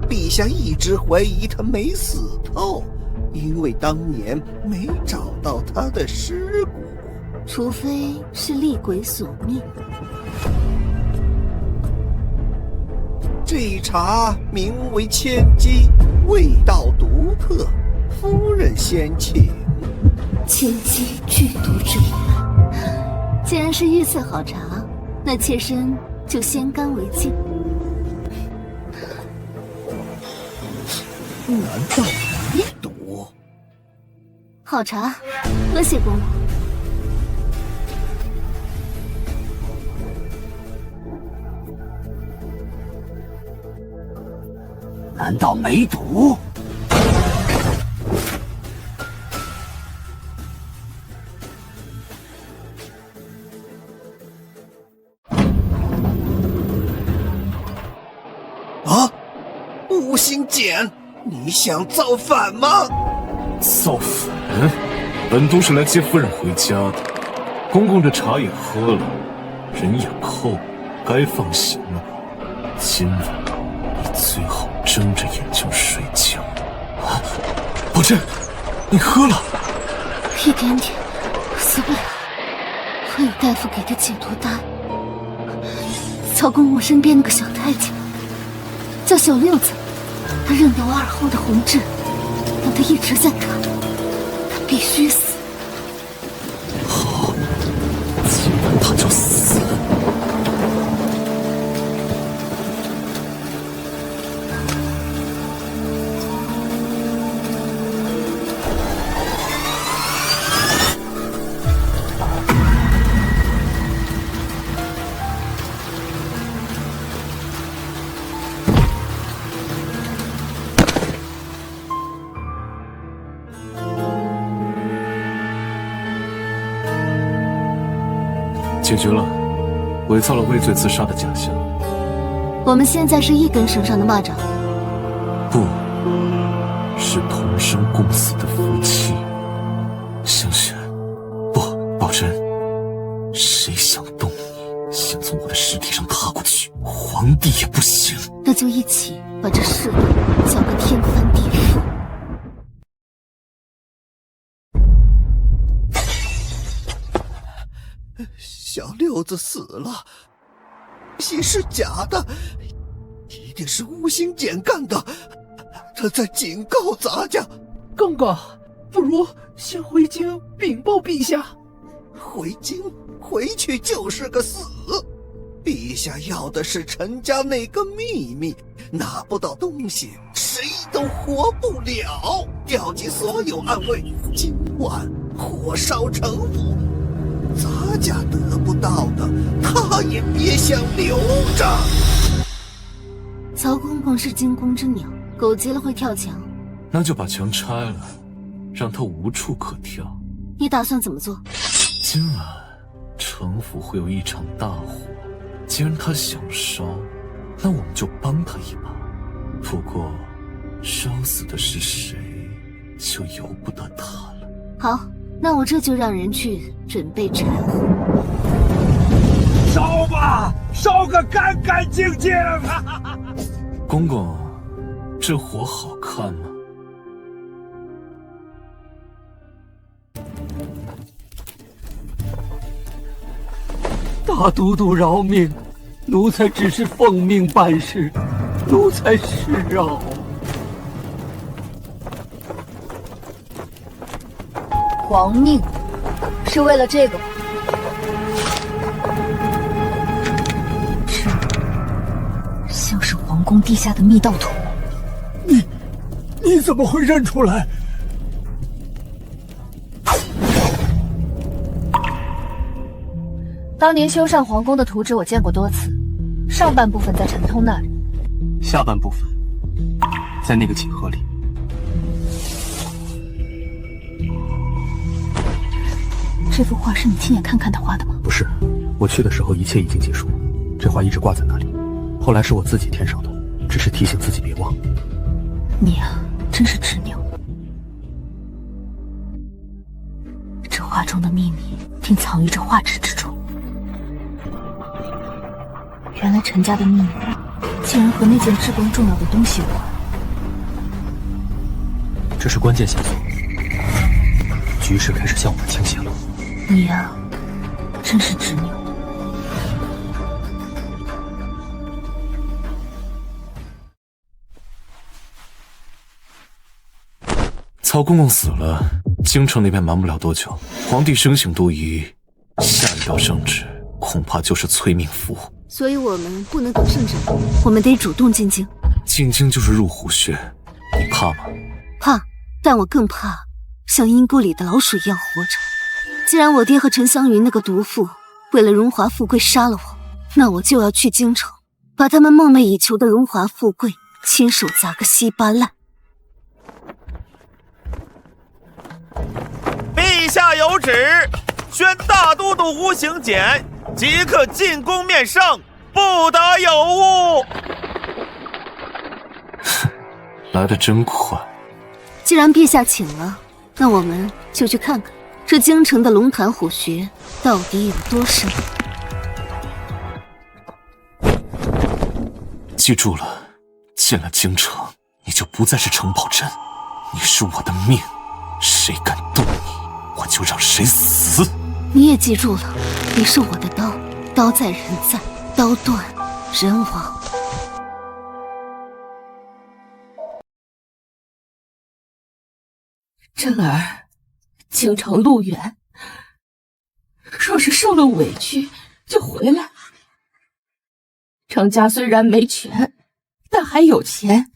陛下一直怀疑她没死透，因为当年没找到她的尸骨。除非是厉鬼索命。这茶名为千机，味道独特，夫人先请。切记剧毒之言。既然是御赐好茶，那妾身就先干为敬。难道没毒？好茶，多谢公公。难道没毒？啊！无心剑，你想造反吗？造反？本都是来接夫人回家的。公公这茶也喝了，人也扣了，该放行了。今晚你最好睁着眼睛睡觉。啊，宝珍，你喝了？一点点，死不了。我有大夫给的解毒丹。曹公公身边那个小太监叫小六子，他认得我耳后的红痣，但他一直在看，他必须死。好，今晚他就死。解决了，伪造了畏罪自杀的假象。我们现在是一根绳上的蚂蚱，不是同生共死的夫妻。香雪，不，宝珍，谁想动你，想从我的尸体上踏过去，皇帝也不行。那就一起把这世道搅个天翻地覆。小六子死了，戏是假的，一定是吴兴简干的，他在警告咱家。公公，不如先回京禀报陛下。回京？回去就是个死。陛下要的是陈家那个秘密，拿不到东西，谁都活不了。调集所有暗卫，今晚火烧城府。咱家得不到的，他也别想留着。曹公公是惊弓之鸟，狗急了会跳墙。那就把墙拆了，让他无处可跳。你打算怎么做？今晚城府会有一场大火，既然他想烧，那我们就帮他一把。不过，烧死的是谁，就由不得他了。好。那我这就让人去准备柴火。烧吧，烧个干干净净。公公，这火好看吗？大都督饶命，奴才只是奉命办事，奴才是饶。皇命是为了这个吗？这像是皇宫地下的密道图。你怎么会认出来？当年修缮皇宫的图纸我见过多次，上半部分在陈通那里，下半部分在那个锦盒里。这幅画是你亲眼看他画的吗？不是，我去的时候一切已经结束，这画一直挂在那里。后来是我自己添上的，只是提醒自己别忘。你啊，真是执拗。这画中的秘密定藏于这画纸之中。原来陈家的秘密竟然和那件至关重要的东西有关。这是关键线索，局势开始向我们倾斜了。你呀，真是执拗。曹公公死了，京城那边瞒不了多久，皇帝生性多疑，下一道圣旨恐怕就是催命符。所以我们不能等圣旨，我们得主动进京。进京就是入虎穴，你怕吗？怕，但我更怕像阴沟里的老鼠一样活着。既然我爹和陈香云那个毒妇为了荣华富贵杀了我，那我就要去京城，把他们梦寐以求的荣华富贵亲手砸个稀巴烂。陛下有旨，宣大都督吴行简即刻进宫面圣，不得有误。来得真快。既然陛下请了，那我们就去看看这京城的龙潭虎穴到底有多深。记住了，进了京城，你就不再是程宝珍，你是我的命，谁敢动你，我就让谁死。你也记住了，你是我的刀，刀在人在，刀断人亡。珍儿，京城路远，若是受了委屈就回来。程家虽然没权，但还有钱，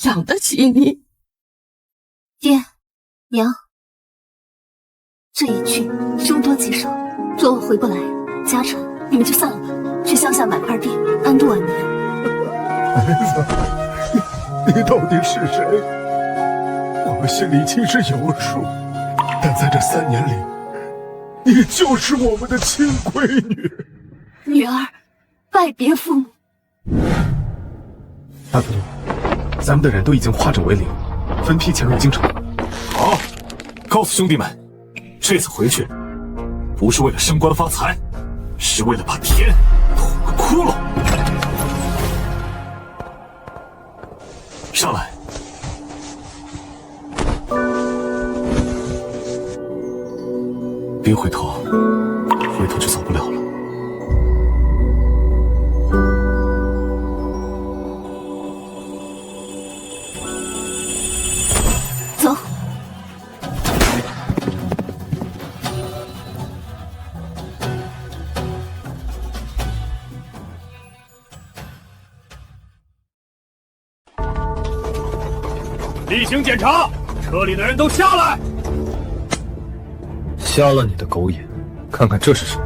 养得起你。爹娘，这一去凶多吉少，若我回不来，家产你们就散了吧，去乡下买块地，安度晚年。孩子，你到底是谁？我们心里其实有数，但在这3年里，你就是我们的亲闺女。女儿，拜别父母。大都督，咱们的人都已经化整为零，分批潜入京城。好，告诉兄弟们，这次回去不是为了升官发财，是为了把天捅个窟窿。上来。别回头，回头就走不了了。走。例行检查，车里的人都下来。瞎了你的狗眼，看看这是什么？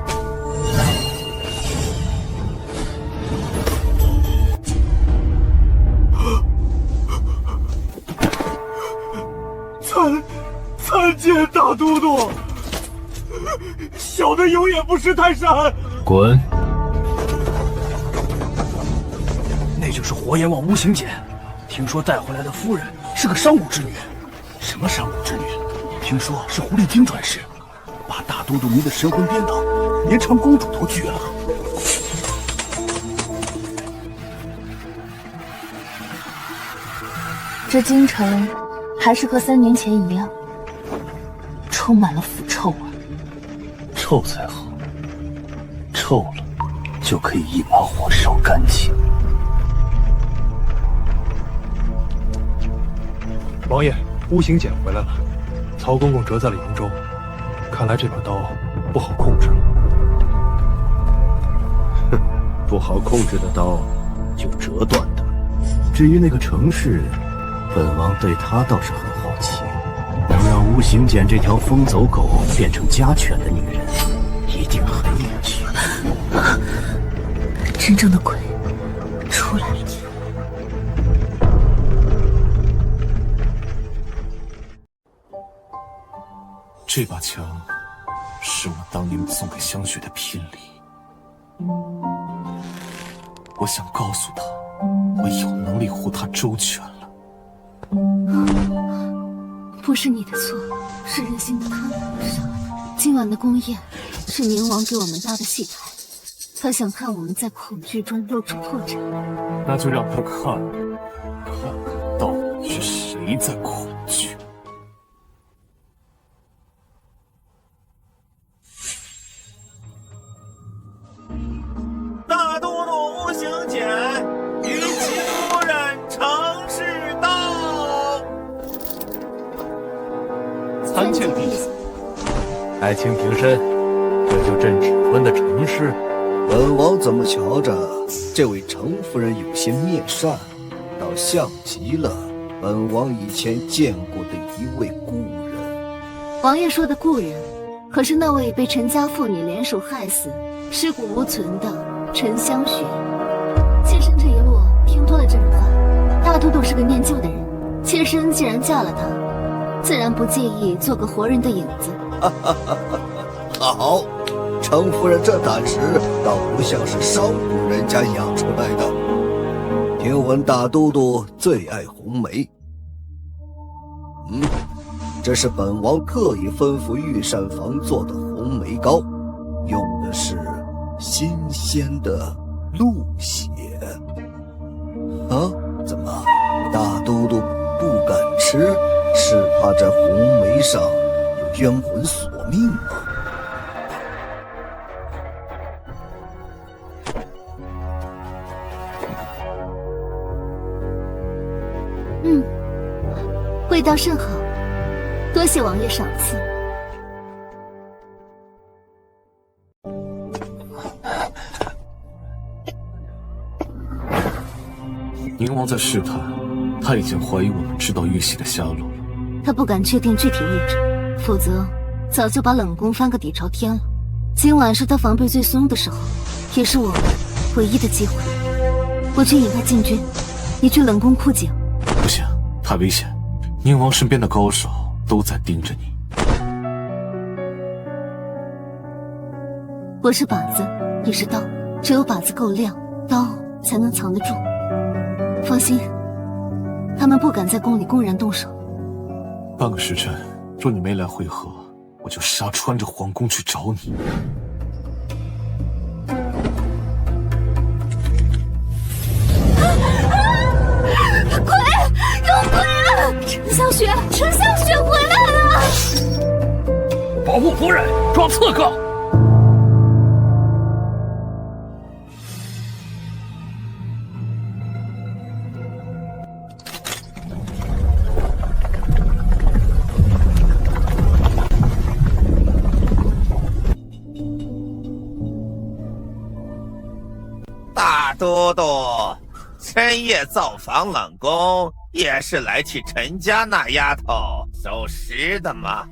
参见大都督，小的有眼不识泰山。滚！那就是活阎王吴行简，听说带回来的夫人是个商贾之女。什么商贾之女？听说是狐狸精转世。把大都督迷得神魂颠倒，连长公主都拒了。这京城还是和3年前一样，充满了腐臭味。臭才好，臭了就可以一把火烧干净。王爷，吴行简回来了，曹公公折在了扬州。看来这把刀不好控制了。哼，不好控制的刀就折断的。至于那个程氏，本王对他倒是很好奇，能让吴行简这条疯走狗变成家犬的女人，一定很有趣。真正的鬼出来了。这把枪是我当年送给香雪的聘礼。我想告诉她，我有能力护她周全了。不是你的错，是人心的贪婪而杀的。今晚的宫宴是宁王给我们搭的戏台，他想看我们在恐惧中露出破绽。那就让他看到底是谁在恐惧。大都督吴行简与其夫人程氏到。参见陛下。爱卿平身，这就朕指婚的程氏。本王怎么瞧着这位程夫人有些面善，倒像极了本王以前见过的一位故人。王爷说的故人，可是那位被陈家妇女联手害死、尸骨无存的陈香雪。妾身这一路听多了这种话，大都督是个念旧的人，妾身既然嫁了他，自然不介意做个活人的影子。好，程夫人这胆识倒不像是商贾人家养出来的。听闻大都督最爱红梅，这是本王特意吩咐御膳房做的红梅糕，用的是新鲜的鹿血。啊，怎么大都督不敢吃，是怕这红梅上有冤魂索命吗？味道甚好，多谢王爷赏赐。宁王在试探，他已经怀疑我们知道玉玺的下落了。他不敢确定具体位置，否则早就把冷宫翻个底朝天了。今晚是他防备最松的时候，也是我们唯一的机会。我去引他进军，你去冷宫库警。不行，太危险。宁王身边的高手都在盯着你。我是靶子，你是刀，只有靶子够亮，刀才能藏得住。放心，他们不敢在宫里公然动手。半个时辰，若你没来会合，我就杀穿着皇宫去找你。鬼！有鬼了！陈香雪，陈香雪回来了！保护夫人，抓刺客！大都督，深夜造访冷宫，也是来替陈家那丫头收尸的吗？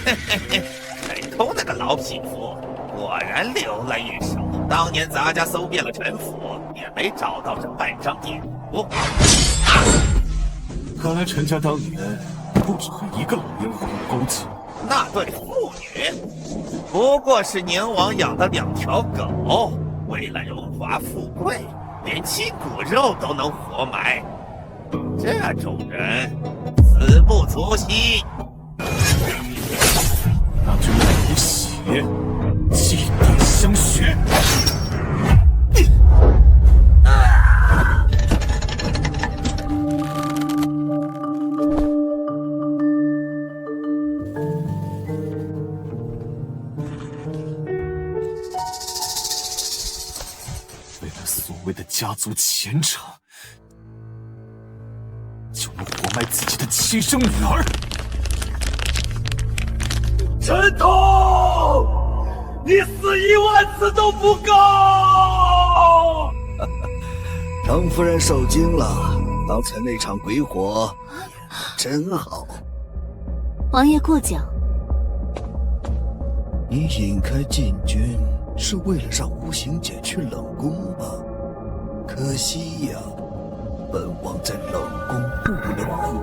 嘿嘿嘿，陈通那个老匹夫，果然留了一手。当年咱家搜遍了陈府，也没找到这半张地图。看来陈家当年不止和一个老阴魂有勾结。那对妇女，不过是宁王养的2条狗，为了荣华富贵，连亲骨肉都能活埋。这种人，死不足惜。那就用你的血祭奠香雪。为了所谓的家族前程，就能活埋自己的亲生女儿。陈通，你死1万次都不够！程夫人受惊了，刚才那场鬼火真好。王爷过奖。你引开禁军是为了让吴行姐去冷宫吧？可惜呀，本王在冷宫不能活。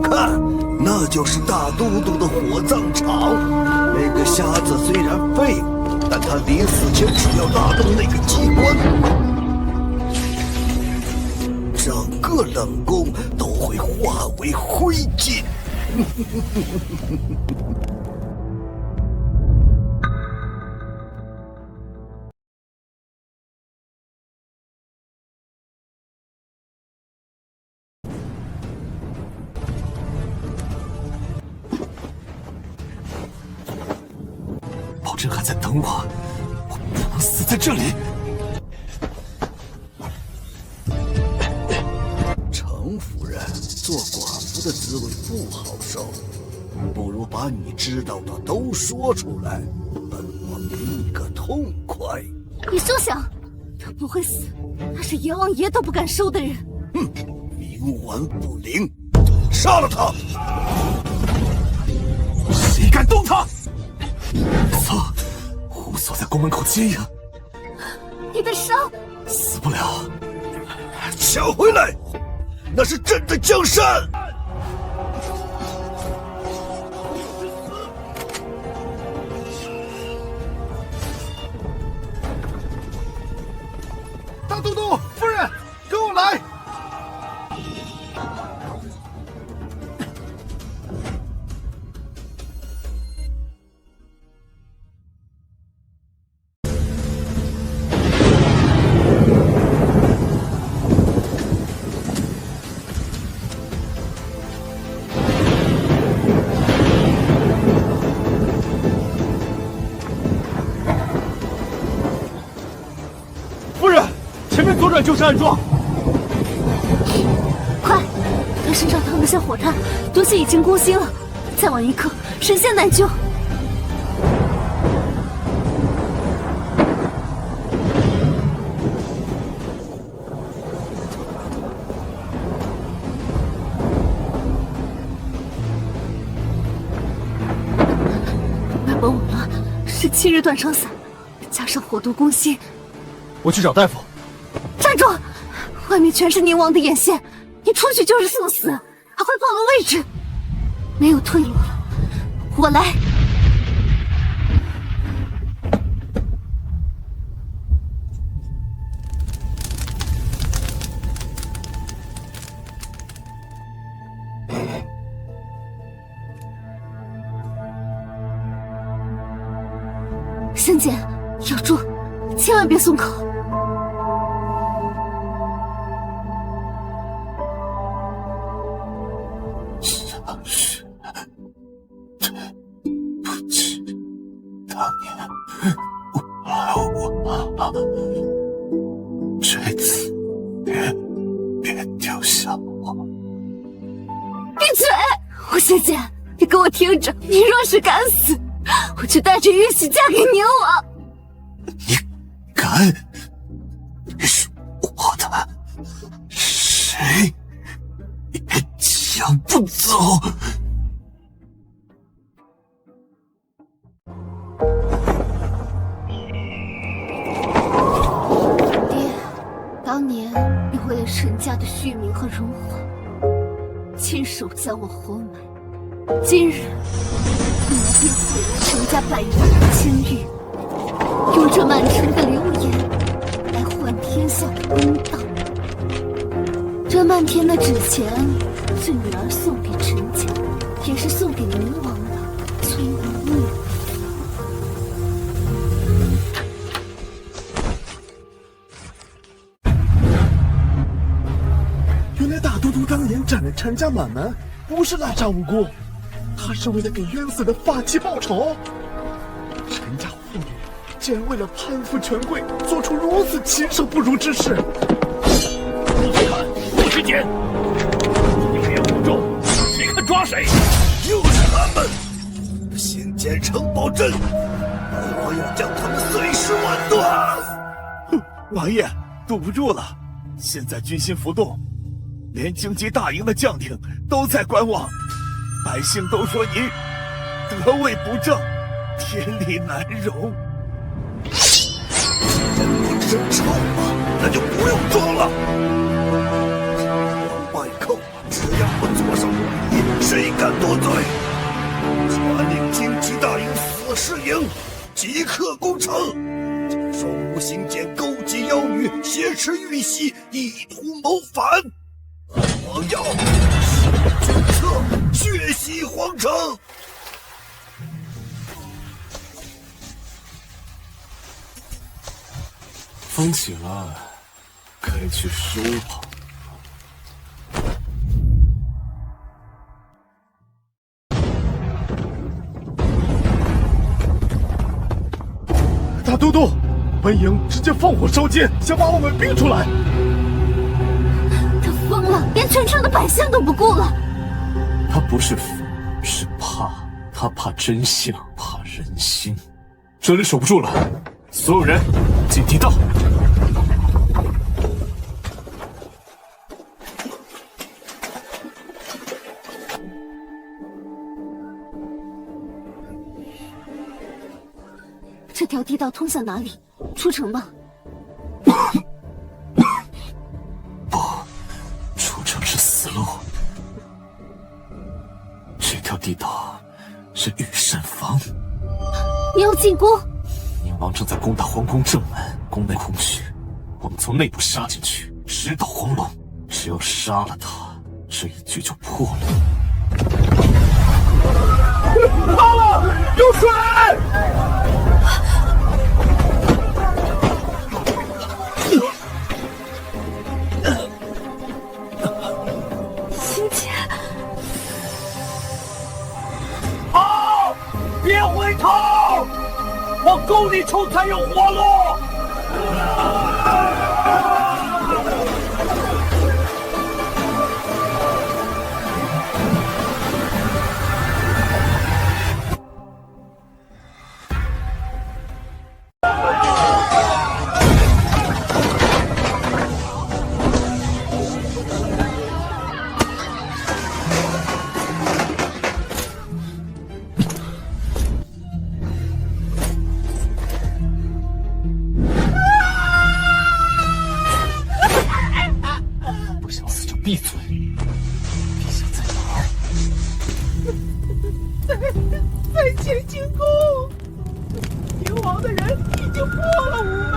看，那就是大都督的火葬场。那个瞎子虽然废物，但他临死前只要拉动那个机关，整个冷宫都会化为灰烬。人还在等我，我不能死在这里。程夫人，做寡妇的滋味不好受，不如把你知道的都说出来，本王给你个痛快。你休想！他不会死，他是阎王爷都不敢收的人。哼，冥顽不灵，杀了他！谁敢动他？走，护所在宫门口接应。你的伤死不了。抢回来，那是朕的江山。大都督，夫人，跟我来。左转就是暗桩，快，他身上烫得像火炭，多谢已经攻心了。再晚一刻，神仙难救。脉搏紊乱，是7日断肠散，加上火毒攻心。我去找大夫。站住！外面全是宁王的眼线，你出去就是送死，还会暴露位置，没有退路了。我来。仙姐，咬住，千万别松口。这次别丢下我！闭嘴！吴仙姐，你给我听着，你若是敢死，我就带着玉玺嫁给宁王。你敢？你是我的，谁也抢不走！当年你为了陈家的虚名和荣华，亲手将我活埋。今日你便毁了陈家百年的清誉，用这满城的流言来换天下的公道。这漫天的纸钱是女儿送给陈家，也是送给宁王的催人逆福。原来大都督当年斩了陈家满门，不是滥杀无辜，他是为了给冤死的发妻报仇。陈家妇女竟然为了攀附权贵，做出如此禽兽不如之事。不许看，不许捡！有人无中，谁肯抓谁！又是他们！兴建城堡阵，我要将他们碎尸万段！哼，王爷，堵不住了，现在军心浮动。连京畿大营的将领都在观望，百姓都说您得位不正，天理难容。人不生臭吗？那就不用装了。王败寇，只要我坐上龙椅，谁敢多嘴？传令京畿大营死士营即刻攻城，说吴行俭勾结妖女，挟持玉玺，意图谋反。我要决策，血洗皇城。风起了，该去收吧。都督，本营直接放火烧街，想把我们逼出来。他疯了，连全城的百姓都不顾了。他不是疯，是怕。他怕真相，怕人心。这里守不住了，所有人进地道。这条地道通向哪里？出城吗？不，出城是死路。这条地道是御膳房。你要进宫？宁王正在攻打皇宫正门，宫内空虚，我们从内部杀进去，直捣黄龙。只要杀了他，这一局就破了。啊！有水！欣姐，跑！别回头！往宫里冲才有活路！闭嘴！陛下在哪儿？在乾清宫。宁王的人已经破了午门。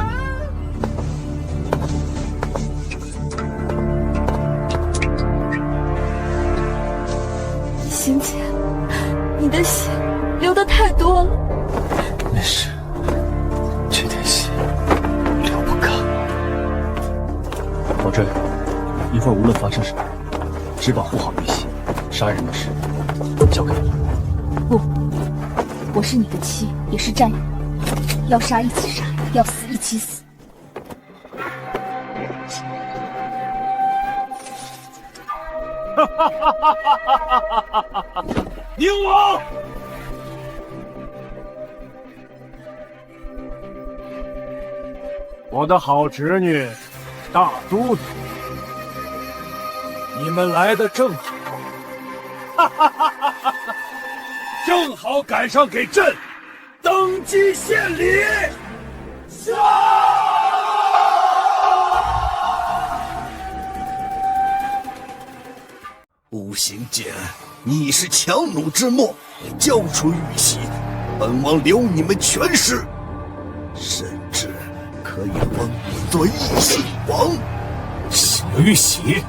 欣姐，你的血流得太多了。没事，这点血了不干。宝珍。一会儿无论发生什么，只保护好玉玺，杀人的事交给你。不，我是你的妻，也是战友，要杀一起杀，要死一起死。宁王，我的好侄女，大都督。你们来的正好，正好赶上给朕登基献礼。杀！吴行简，你是强弩之末，交出玉玺，本王留你们全尸，甚至可以封你做异姓王。想要玉玺？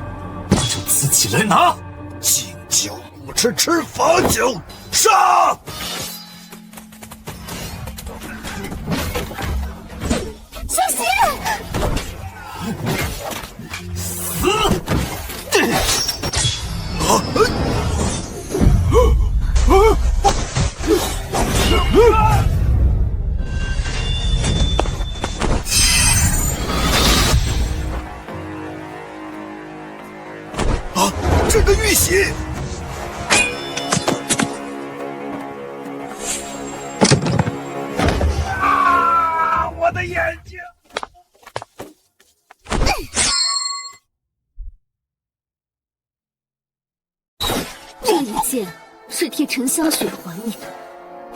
就自己来拿！敬酒不吃吃罚酒，杀！小心！死！朕的玉玺！啊！我的眼睛！这一剑是替陈香雪还你的。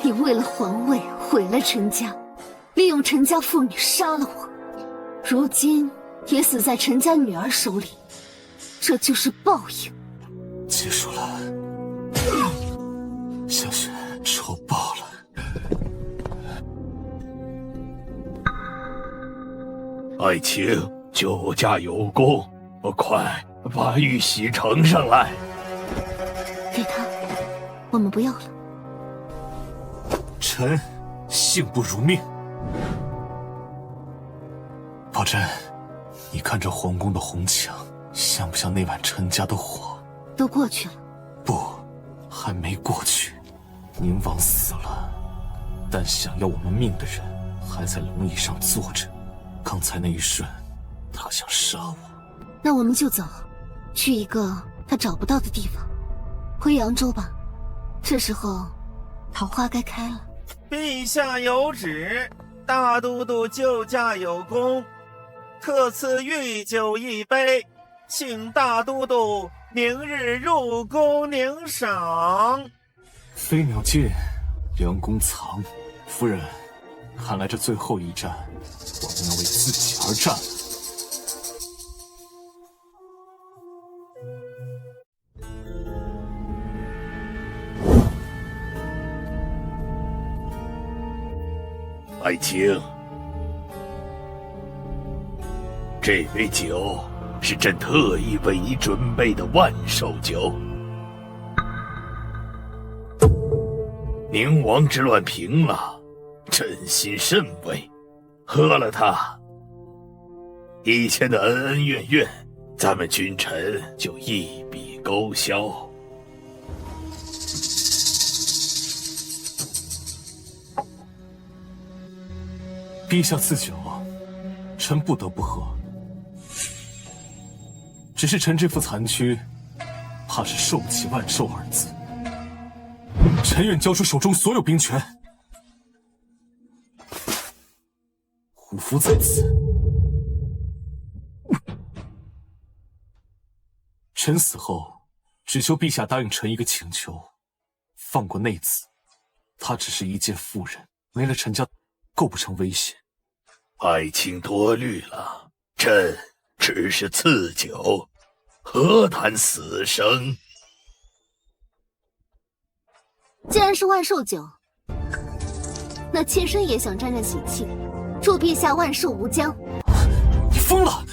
你为了皇位毁了陈家，利用陈家妇女杀了我，如今也死在陈家女儿手里，这就是报应。结束了，香雪丑爆了。爱卿，救驾有功，快把玉玺呈上来。给他，我们不要了。臣幸不如命。宝珍，你看这皇宫的红墙，像不像那晚陈家的火？都过去了。不，还没过去。宁王死了，但想要我们命的人还在龙椅上坐着，刚才那一瞬，他想杀我。那我们就走，去一个他找不到的地方，回扬州吧。这时候，桃花该开了。陛下有旨，大都督救驾有功，特赐御酒一杯，请大都督明日入宫领赏。飞鸟剑，良弓藏。夫人，看来这最后一战，我们要为自己而战。爱卿，这杯酒是朕特意为你准备的万寿酒。宁王之乱平了，朕心甚慰，喝了它，以前的恩恩怨怨，咱们君臣就一笔勾销。陛下赐酒，臣不得不喝。只是臣这副残躯，怕是寿起万寿二字。臣愿交出手中所有兵权。虎符在此，臣死后，只求陛下答应臣一个请求，放过内子。她只是一介妇人，没了臣家，构不成威胁。爱卿多虑了，朕只是赐酒，何谈死生？既然是万寿酒，那妾身也想沾沾喜气，祝陛下万寿无疆。你疯了！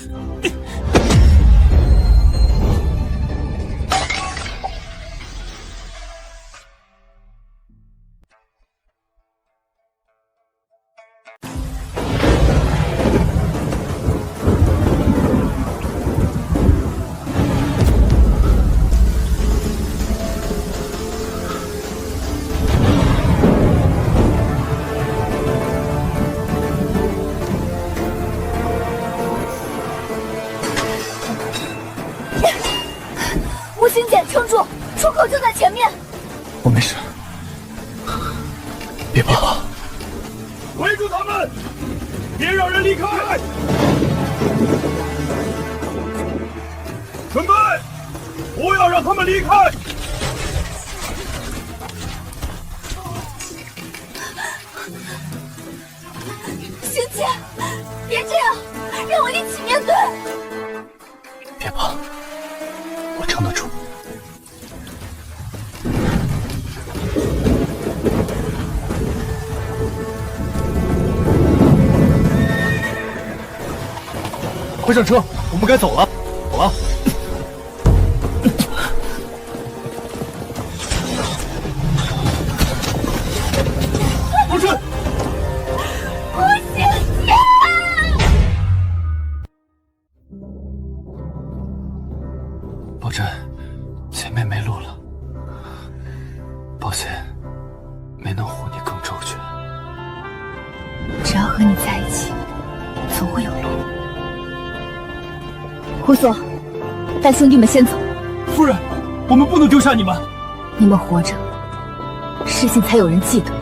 星姐，撑住，出口就在前面。我没事，别怕。围住他们，别让人离开！准备，不要让他们离开！星姐，别这样，让我一起面对。别怕，我撑得住。快上车，我们该走了。走了。不是，吴星姐。宝珍，前面没路了，抱歉，没能护你更周全。只要和你在一起，总会有路。胡索，带兄弟们先走。夫人，我们不能丢下你们。你们活着，事情才有人记得。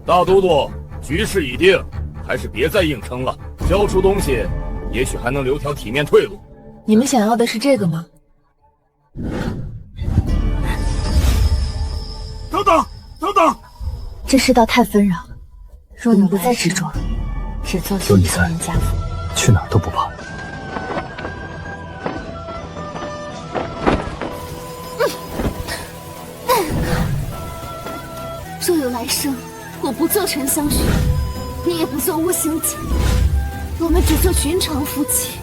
大都督，局势已定，还是别再硬撑了。交出东西，也许还能留条体面退路。你们想要的是这个吗？等等，等等！这世道太纷扰，若你不再执着，只做兄弟人家父，去哪儿都不怕。若有来生，我不做沉香雪，你也不做巫行姐，我们只做寻常夫妻。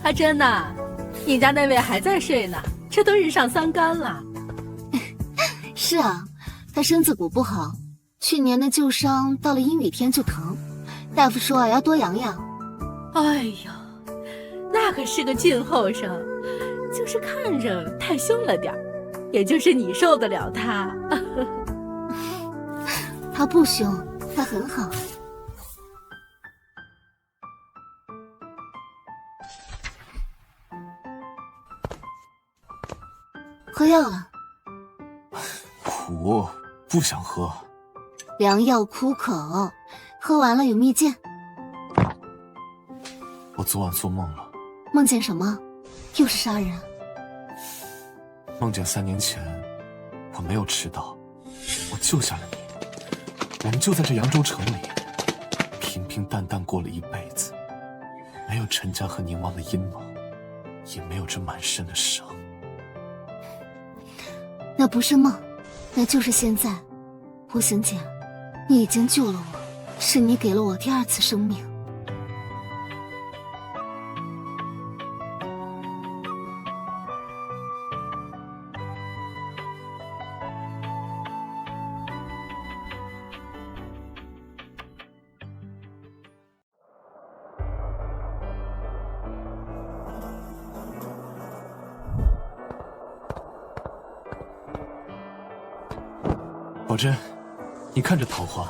阿珍呐，你家那位还在睡呢，这都日上三竿了。是啊，他身子骨不好，去年的旧伤到了阴雨天就疼，大夫说要多养养。哎呦，那可是个俊后生，就是看着太凶了点儿，也就是你受得了他。他不凶，他很好。喝药了。苦，不想喝。良药苦口，喝完了有蜜饯。我昨晚做梦了。梦见什么？又是杀人？梦见3年前我没有迟到，我救下了你，我们就在这扬州城里平平淡淡过了一辈子，没有陈家和宁王的阴谋，也没有这满身的伤。那不是梦，那就是现在。无形姐，你已经救了我，是你给了我第2次生命。宝珍，你看这桃花，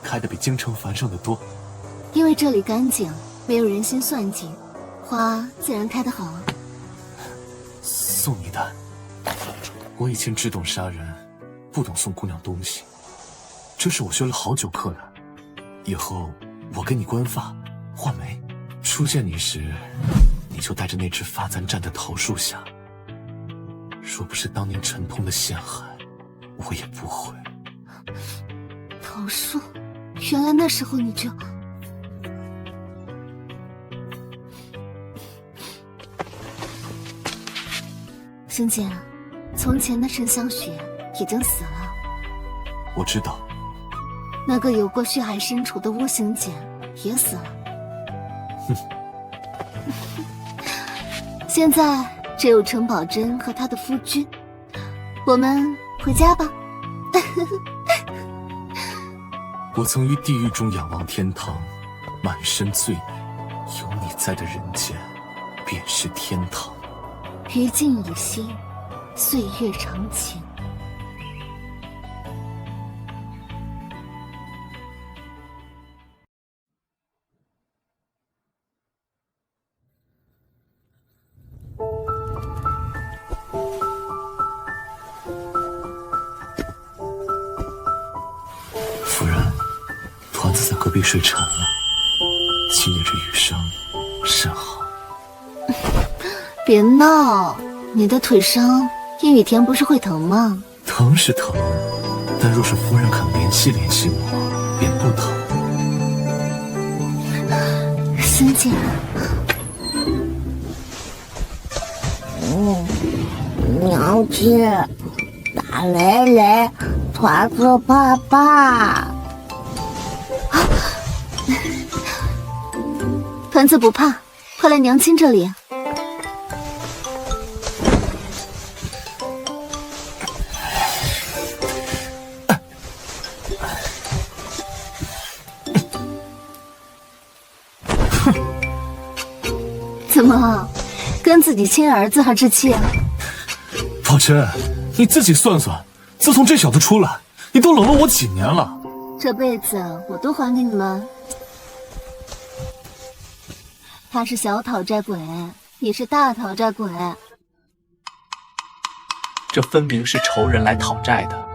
开得比京城繁盛的多。因为这里干净，没有人心算计，花自然开得好啊。送你的。我以前只懂杀人，不懂送姑娘东西，这是我学了好久课的。以后我给你关发、画眉，初见你时，你就带着那只发簪站在桃树下。若不是当年沉痛的陷害，我也不会。桃树，原来那时候你就……星姐，从前的沈香雪已经死了。我知道。那个有过血海深仇的巫行简也死了。哼。现在只有陈宝珍和她的夫君，我们回家吧。我曾于地狱中仰望天堂，满身罪孽，有你在的人间便是天堂。余烬已熄，岁月长情。夫人，团子在隔壁睡沉了，今夜这雨声甚好。别闹，你的腿伤，阴雨天不是会疼吗？疼是疼，但若是夫人肯联系联系我，便不疼。星姐，娘亲，大雷雷，团子爸爸。团子不怕，快来娘亲这里。怎么，跟自己亲儿子还置气啊？宝珍，你自己算算，自从这小子出来，你都冷落我几年了？这辈子我都还给你们。他是小讨债鬼，你是大讨债鬼。这分明是仇人来讨债的。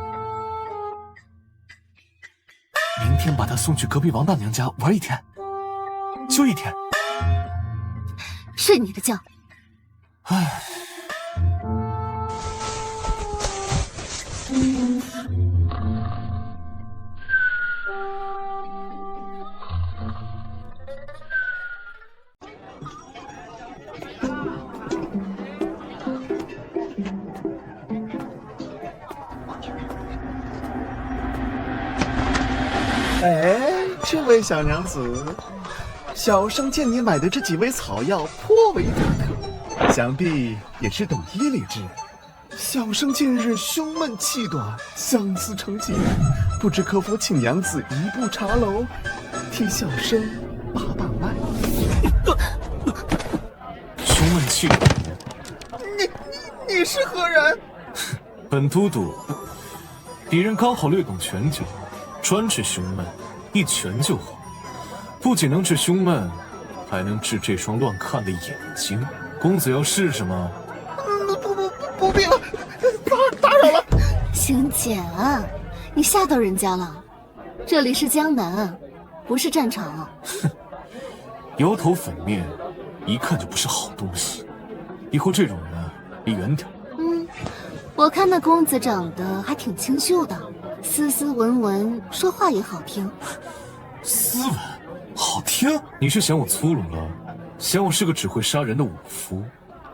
明天把他送去隔壁王大娘家玩1天，就1天。睡你的觉。唉。哎，这位小娘子，小生见你买的这几味草药颇为大特，想必也是懂医理之人。小生近日胸闷气短，相思成疾，不知可否请娘子移步茶楼，替小生把把脉。胸闷气短，你是何人？本都督，鄙人刚好略懂拳脚，专治胸闷，一拳就好。不仅能治胸闷，还能治这双乱看的眼睛。公子要试试吗？不必了，打扰了。星简啊，你吓到人家了。这里是江南，不是战场。哼，油头粉面，一看就不是好东西。以后这种人啊，离远点。我看那公子长得还挺清秀的，斯斯文文，说话也好听。斯文好听？你是嫌我粗鲁了？嫌我是个只会杀人的武夫，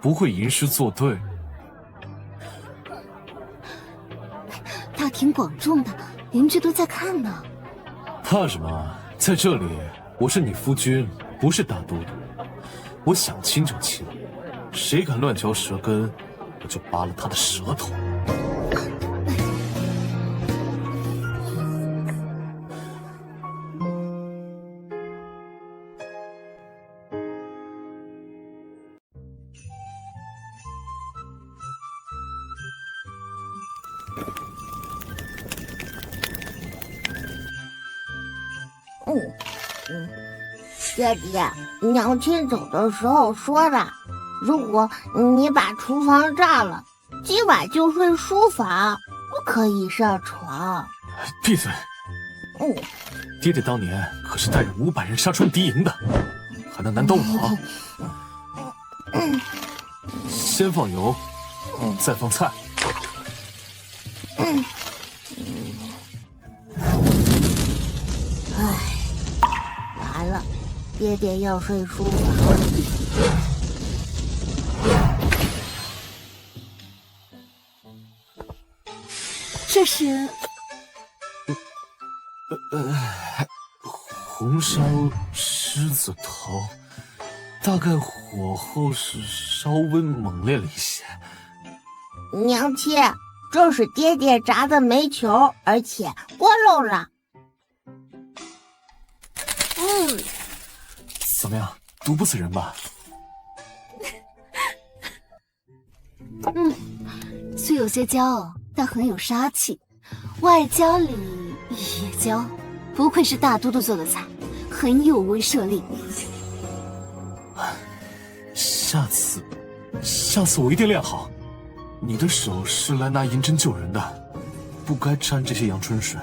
不会吟诗作对？大庭广众的，邻居都在看呢。怕什么？在这里，我是你夫君，不是大都督。我想亲就亲，谁敢乱嚼舌根，我就拔了他的舌头。爹爹，娘亲走的时候说的，如果你把厨房炸了，今晚就睡书房，不可以上床。闭嘴！爹爹当年可是带着500人杀穿敌营的，还能难倒我？先放油，再放菜。完了，爹爹要睡书房。这是红烧狮子头，大概火候是稍微猛烈了一些。娘亲，这是爹爹炸的煤球，而且锅漏了。怎么样，毒不死人吧？虽有些骄傲，但很有杀气，外焦里也焦，不愧是大都督做的菜，很有威慑力。下次我一定练好。你的手是来拿银针救人的，不该沾这些阳春水。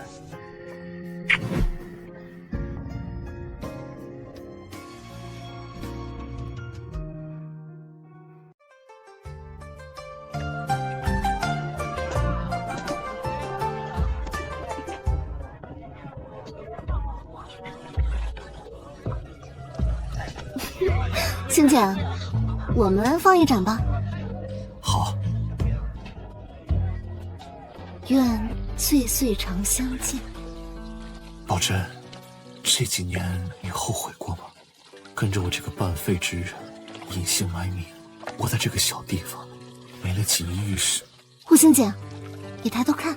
星姐，我们放一盏吧。好。愿岁岁常相见。宝珍，这几年你后悔过吗？跟着我这个半废之人隐姓埋名，我在这个小地方没了锦衣玉食。顾星姐，你抬头看，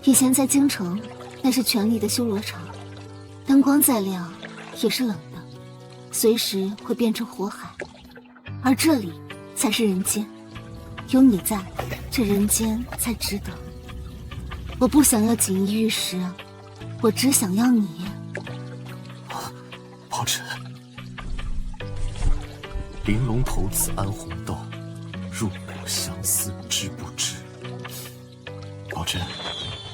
以前在京城，那是权力的修罗场，灯光再亮也是冷的，随时会变成火海。而这里才是人间，有你在，这人间才值得。我不想要锦衣玉食，我只想要你。宝珍，玲珑骰子安红豆，入骨相思知不知？宝珍，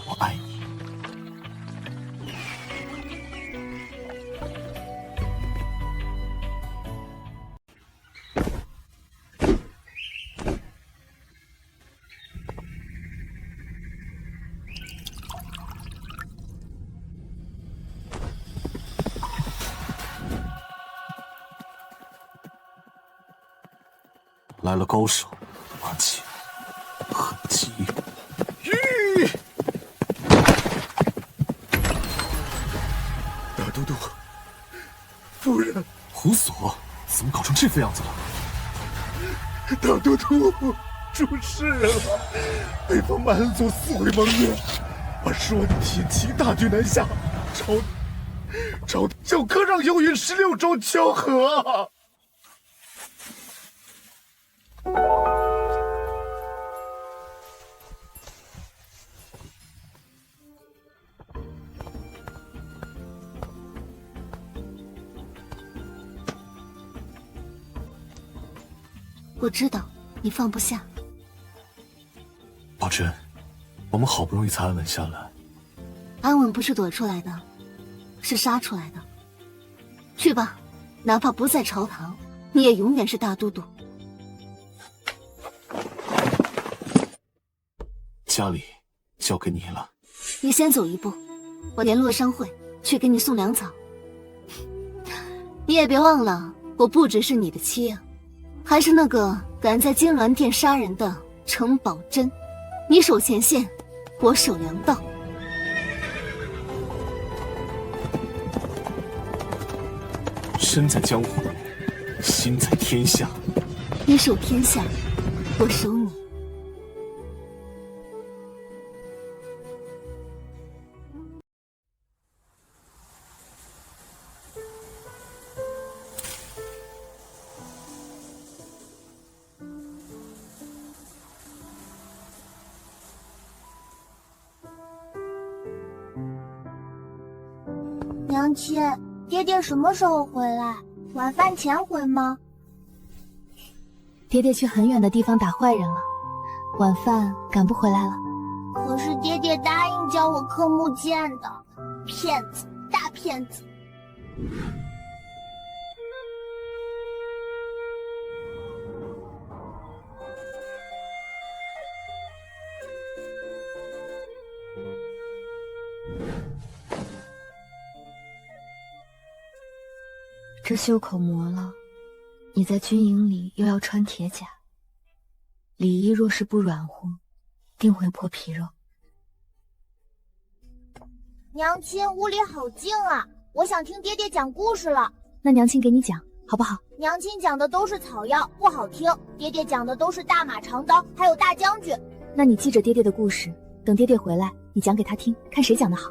我爱你。来了高手，而且很急。大都督，夫人，胡所，怎么搞成这副样子了？大都督出事了！北方蛮族4回盟约，把10万的铁骑大军南下，朝叫可让由于16州求和。我知道你放不下。宝珍，我们好不容易才安稳下来。安稳不是躲出来的，是杀出来的。去吧，哪怕不在朝堂，你也永远是大都督。家里交给你了。你先走一步，我联络商会去给你送粮草。你也别忘了，我不只是你的妻啊，还是那个敢在金銮殿杀人的程宝珍。你守前线，我守粮道。身在江湖，心在天下。你守天下，我守你。娘亲，爹爹什么时候回来？晚饭前回吗？爹爹去很远的地方打坏人了，晚饭赶不回来了。可是爹爹答应教我刻木剑的，骗子，大骗子！这袖口磨了，你在军营里又要穿铁甲，里衣若是不软乎，定会破皮肉。娘亲，屋里好静啊，我想听爹爹讲故事了。那娘亲给你讲，好不好？娘亲讲的都是草药，不好听。爹爹讲的都是大马长刀，还有大将军。那你记着爹爹的故事，等爹爹回来，你讲给他听，看谁讲得好。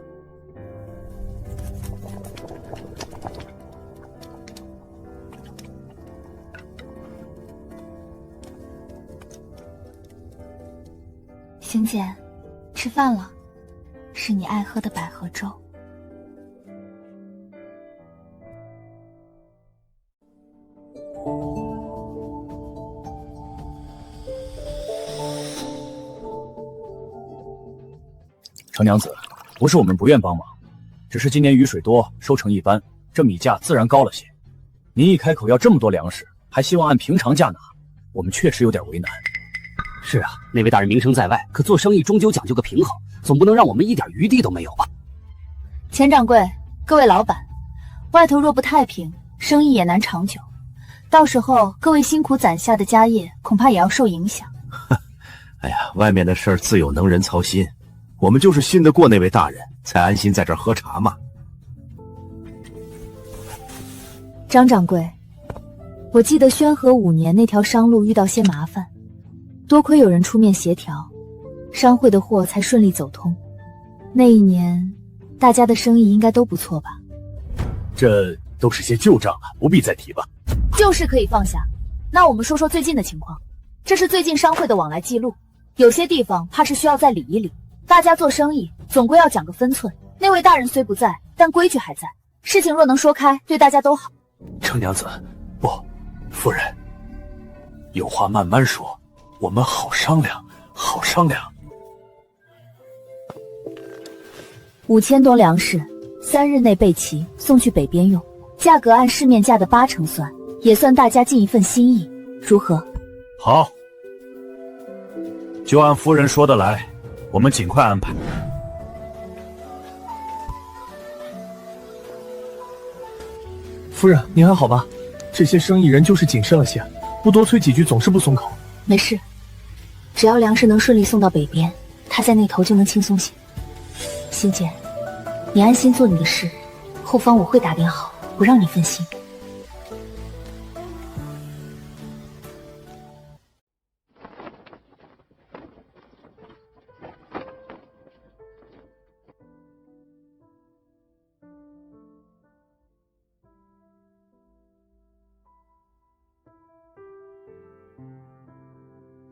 欣姐，吃饭了，是你爱喝的百合粥。程娘子，不是我们不愿帮忙，只是今年雨水多，收成一般，这米价自然高了些。您一开口要这么多粮食，还希望按平常价拿，我们确实有点为难。是啊，那位大人名声在外，可做生意终究讲究个平衡，总不能让我们一点余地都没有吧？钱掌柜，各位老板，外头若不太平，生意也难长久，到时候各位辛苦攒下的家业恐怕也要受影响。哎呀，外面的事儿自有能人操心，我们就是信得过那位大人，才安心在这儿喝茶嘛。张掌柜，我记得宣和5年那条商路遇到些麻烦，多亏有人出面协调，商会的货才顺利走通。那一年大家的生意应该都不错吧？这都是些旧账了，不必再提吧。旧事可以放下，那我们说说最近的情况。这是最近商会的往来记录，有些地方怕是需要再理一理。大家做生意总归要讲个分寸，那位大人虽不在，但规矩还在，事情若能说开，对大家都好。程娘子，不，夫人，有话慢慢说，我们好商量，好商量。 5000多粮食，3日内备齐，送去北边用，价格按市面价的80%算，也算大家尽一份心意，如何？好，就按夫人说的来，我们尽快安排。夫人，您还好吧？这些生意人就是谨慎了些，不多催几句总是不松口。没事，只要粮食能顺利送到北边，他在那头就能轻松些。 欣姐，你安心做你的事，后方我会打点好，不让你分心。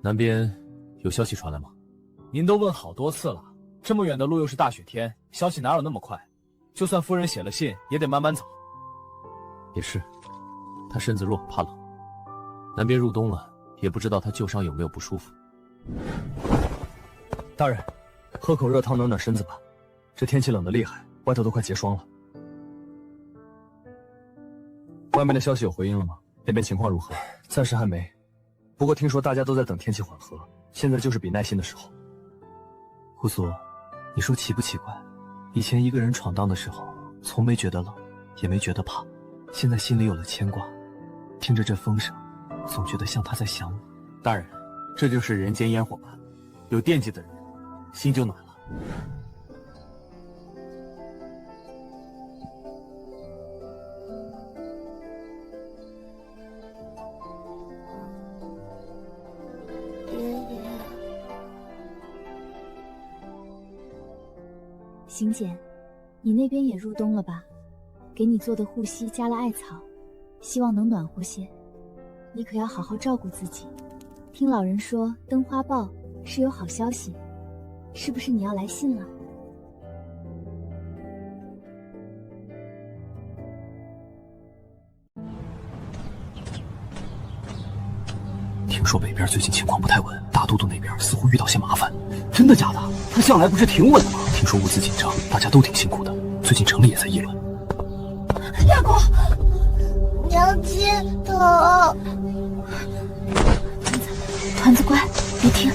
南边有消息传来吗？您都问好多次了，这么远的路又是大雪天，消息哪有那么快？就算夫人写了信，也得慢慢走。也是，他身子弱，怕冷。南边入冬了，也不知道他旧伤有没有不舒服。大人，喝口热汤暖暖身子吧。这天气冷得厉害，外头都快结霜了。外面的消息有回音了吗？那边情况如何？暂时还没，不过听说大家都在等天气缓和，现在就是比耐心的时候。胡苏，你说奇不奇怪？以前一个人闯荡的时候，从没觉得冷，也没觉得怕，现在心里有了牵挂，听着这风声，总觉得像他在想我。大人，这就是人间烟火吧？有惦记的人，心就暖了。邢姐，你那边也入冬了吧？给你做的护膝加了艾草，希望能暖和些。你可要好好照顾自己。听老人说灯花报是有好消息，是不是你要来信了？听说北边最近情况不太稳，大都督那边似乎遇到些麻烦。真的假的？他向来不是挺稳的吗？听说物资紧张，大家都挺辛苦的，最近城里也在议论。大哥，娘亲疼。团子乖，别听。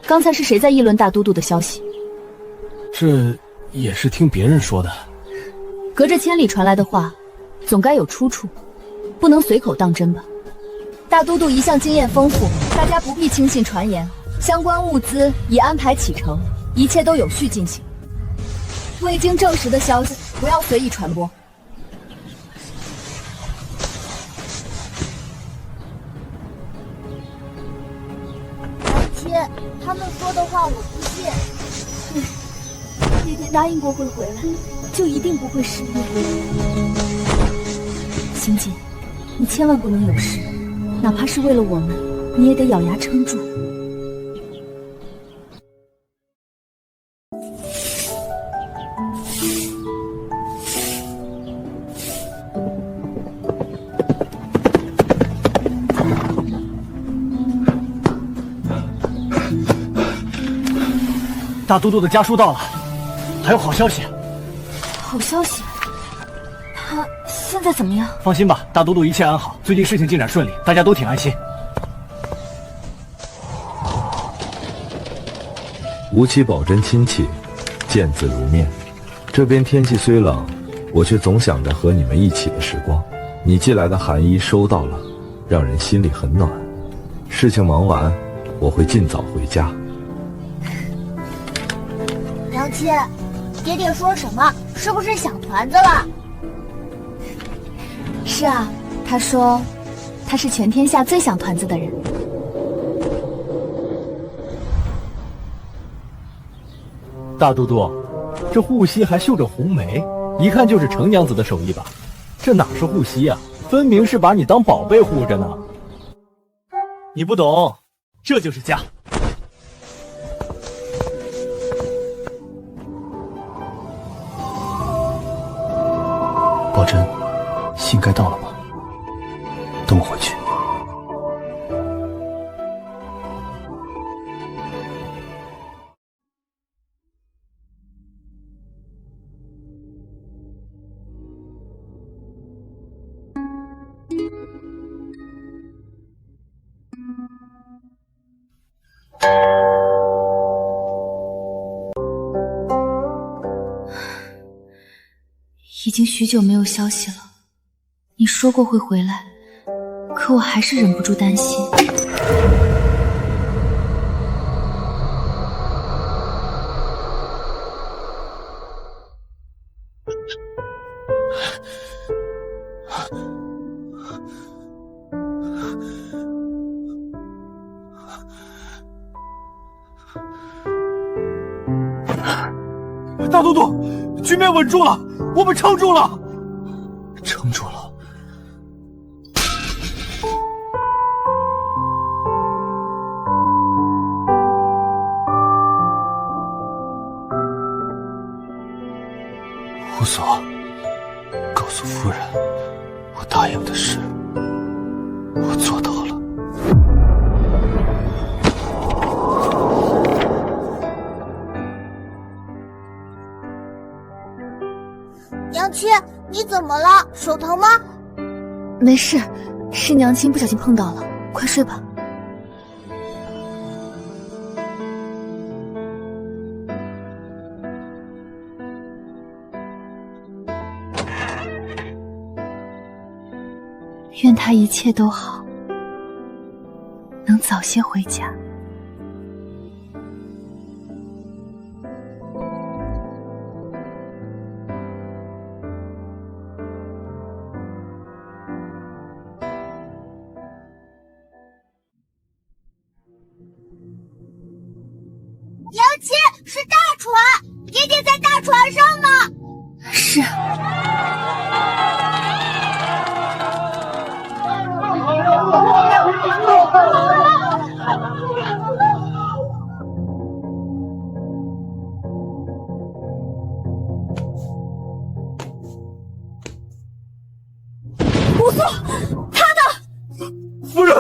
刚才是谁在议论大都督的消息？这也是听别人说的。隔着千里传来的话，总该有出处，不能随口当真吧？大都督一向经验丰富，大家不必轻信传言。相关物资已安排启程，一切都有序进行。未经证实的消息，不要随意传播。娘亲，他们说的话我不信。爹爹答应过会回来，就一定不会失约。邢姐，你千万不能有事，哪怕是为了我们，你也得咬牙撑住。大都督的家书到了，还有好消息。好消息？他现在怎么样？放心吧，大都督一切安好，最近事情进展顺利，大家都挺安心。吴七保真亲切，见字如面。这边天气虽冷，我却总想着和你们一起的时光。你寄来的寒衣收到了，让人心里很暖。事情忙完，我会尽早回家。娘亲，爹爹说什么？是不是想团子了？是啊，他说他是全天下最想团子的人。大都督，这护膝还绣着红梅，一看就是程娘子的手艺吧？这哪是护膝啊，分明是把你当宝贝护着呢。你不懂，这就是家。宝珍，信该到了吧？等我回去。已经许久没有消息了，你说过会回来，可我还是忍不住担心。大都督，局面稳住了，我们撑住了。所，告诉夫人，我答应的事，我做到了。娘亲，你怎么了？手疼吗？没事，是娘亲不小心碰到了，快睡吧。愿他一切都好，能早些回家。娘亲，是大船，爹爹在大船上呢。是。不错，他的夫人，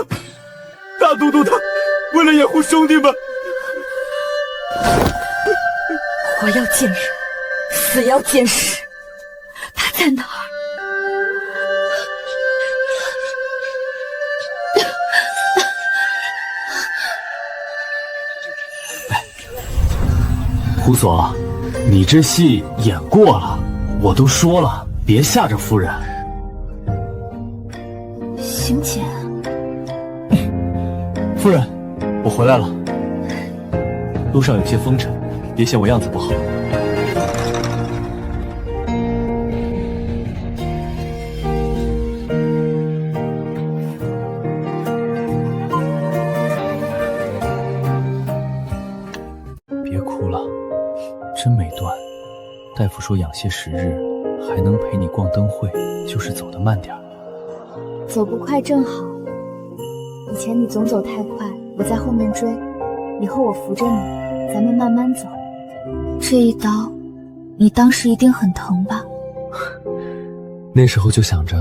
大都督他为了掩护兄弟们，活要见人，死要见尸，他在哪儿？胡所，你这戏演过了，我都说了，别吓着夫人。邢姐，夫人，我回来了。路上有些风尘，别嫌我样子不好。别哭了，真没断。大夫说养些时日，还能陪你逛灯会，就是走得慢点儿。走不快正好，以前你总走太快，我在后面追，以后我扶着你，咱们慢慢走。这一刀，你当时一定很疼吧？那时候就想着，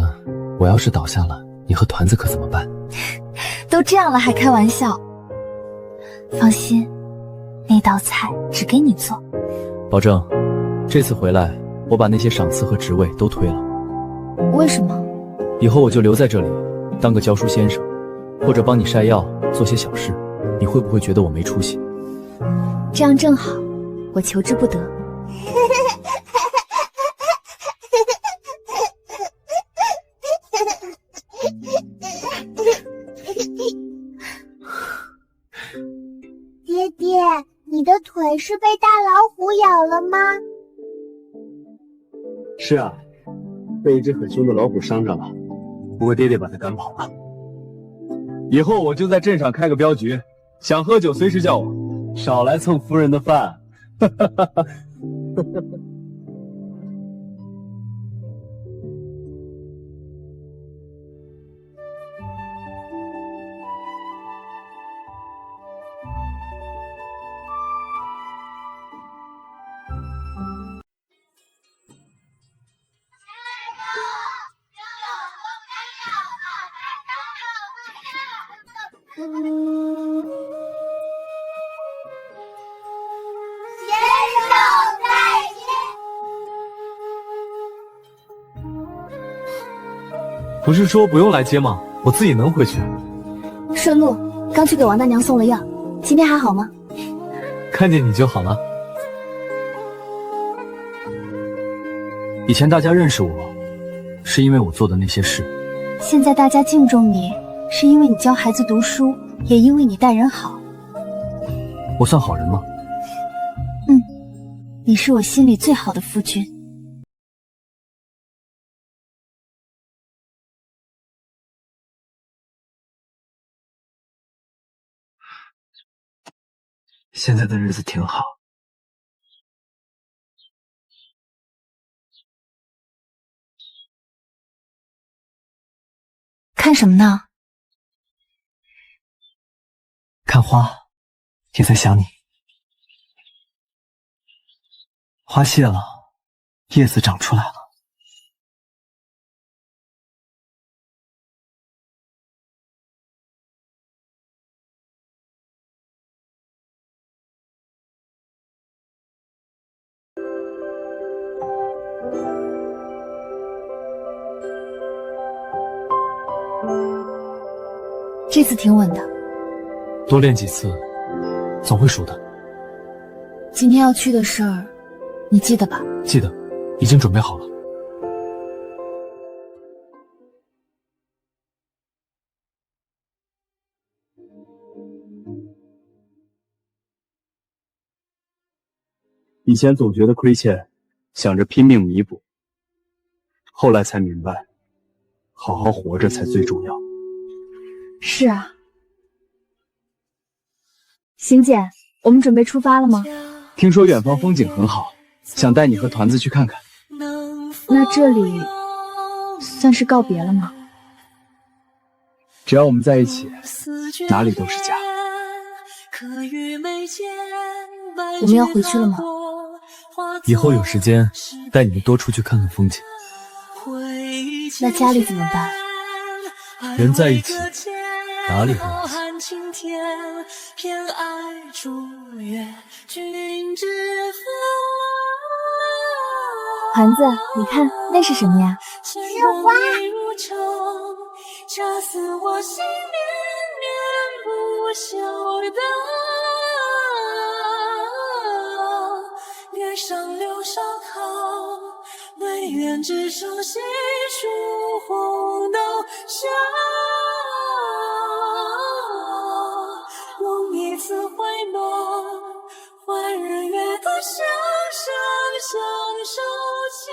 我要是倒下了，你和团子可怎么办？都这样了还开玩笑？放心，那道菜只给你做。保证，这次回来，我把那些赏赐和职位都推了。为什么？以后我就留在这里，当个教书先生，或者帮你晒药，做些小事。你会不会觉得我没出息？这样正好，我求之不得。爹爹，你的腿是被大老虎咬了吗？是啊，被一只很凶的老虎伤着了，不过爹爹把它赶跑了。以后我就在镇上开个镖局，想喝酒随时叫我，少来蹭夫人的饭。不是说不用来接吗？我自己能回去。顺路，刚去给王大娘送了药，今天还好吗？看见你就好了。以前大家认识我，是因为我做的那些事。现在大家敬重你，是因为你教孩子读书，也因为你待人好。我算好人吗？嗯，你是我心里最好的夫君。现在的日子挺好。看什么呢？看花，也在想你。花谢了，叶子长出来了。这次挺稳的，多练几次，总会熟的。今天要去的事儿，你记得吧？记得，已经准备好了。以前总觉得亏欠，想着拼命弥补，后来才明白，好好活着才最重要。是啊。邢姐，我们准备出发了吗？听说远方风景很好，想带你和团子去看看。那这里算是告别了吗？只要我们在一起，哪里都是家。我们要回去了吗？以后有时间带你们多出去看看风景。那家里怎么办？人在一起，哪里会有盘子，你看那是什么呀？是花。掐死我心念念不休的月上柳梢头，泪缘只剩细数红豆笑。梦一次回眸，换日月的相生相守情。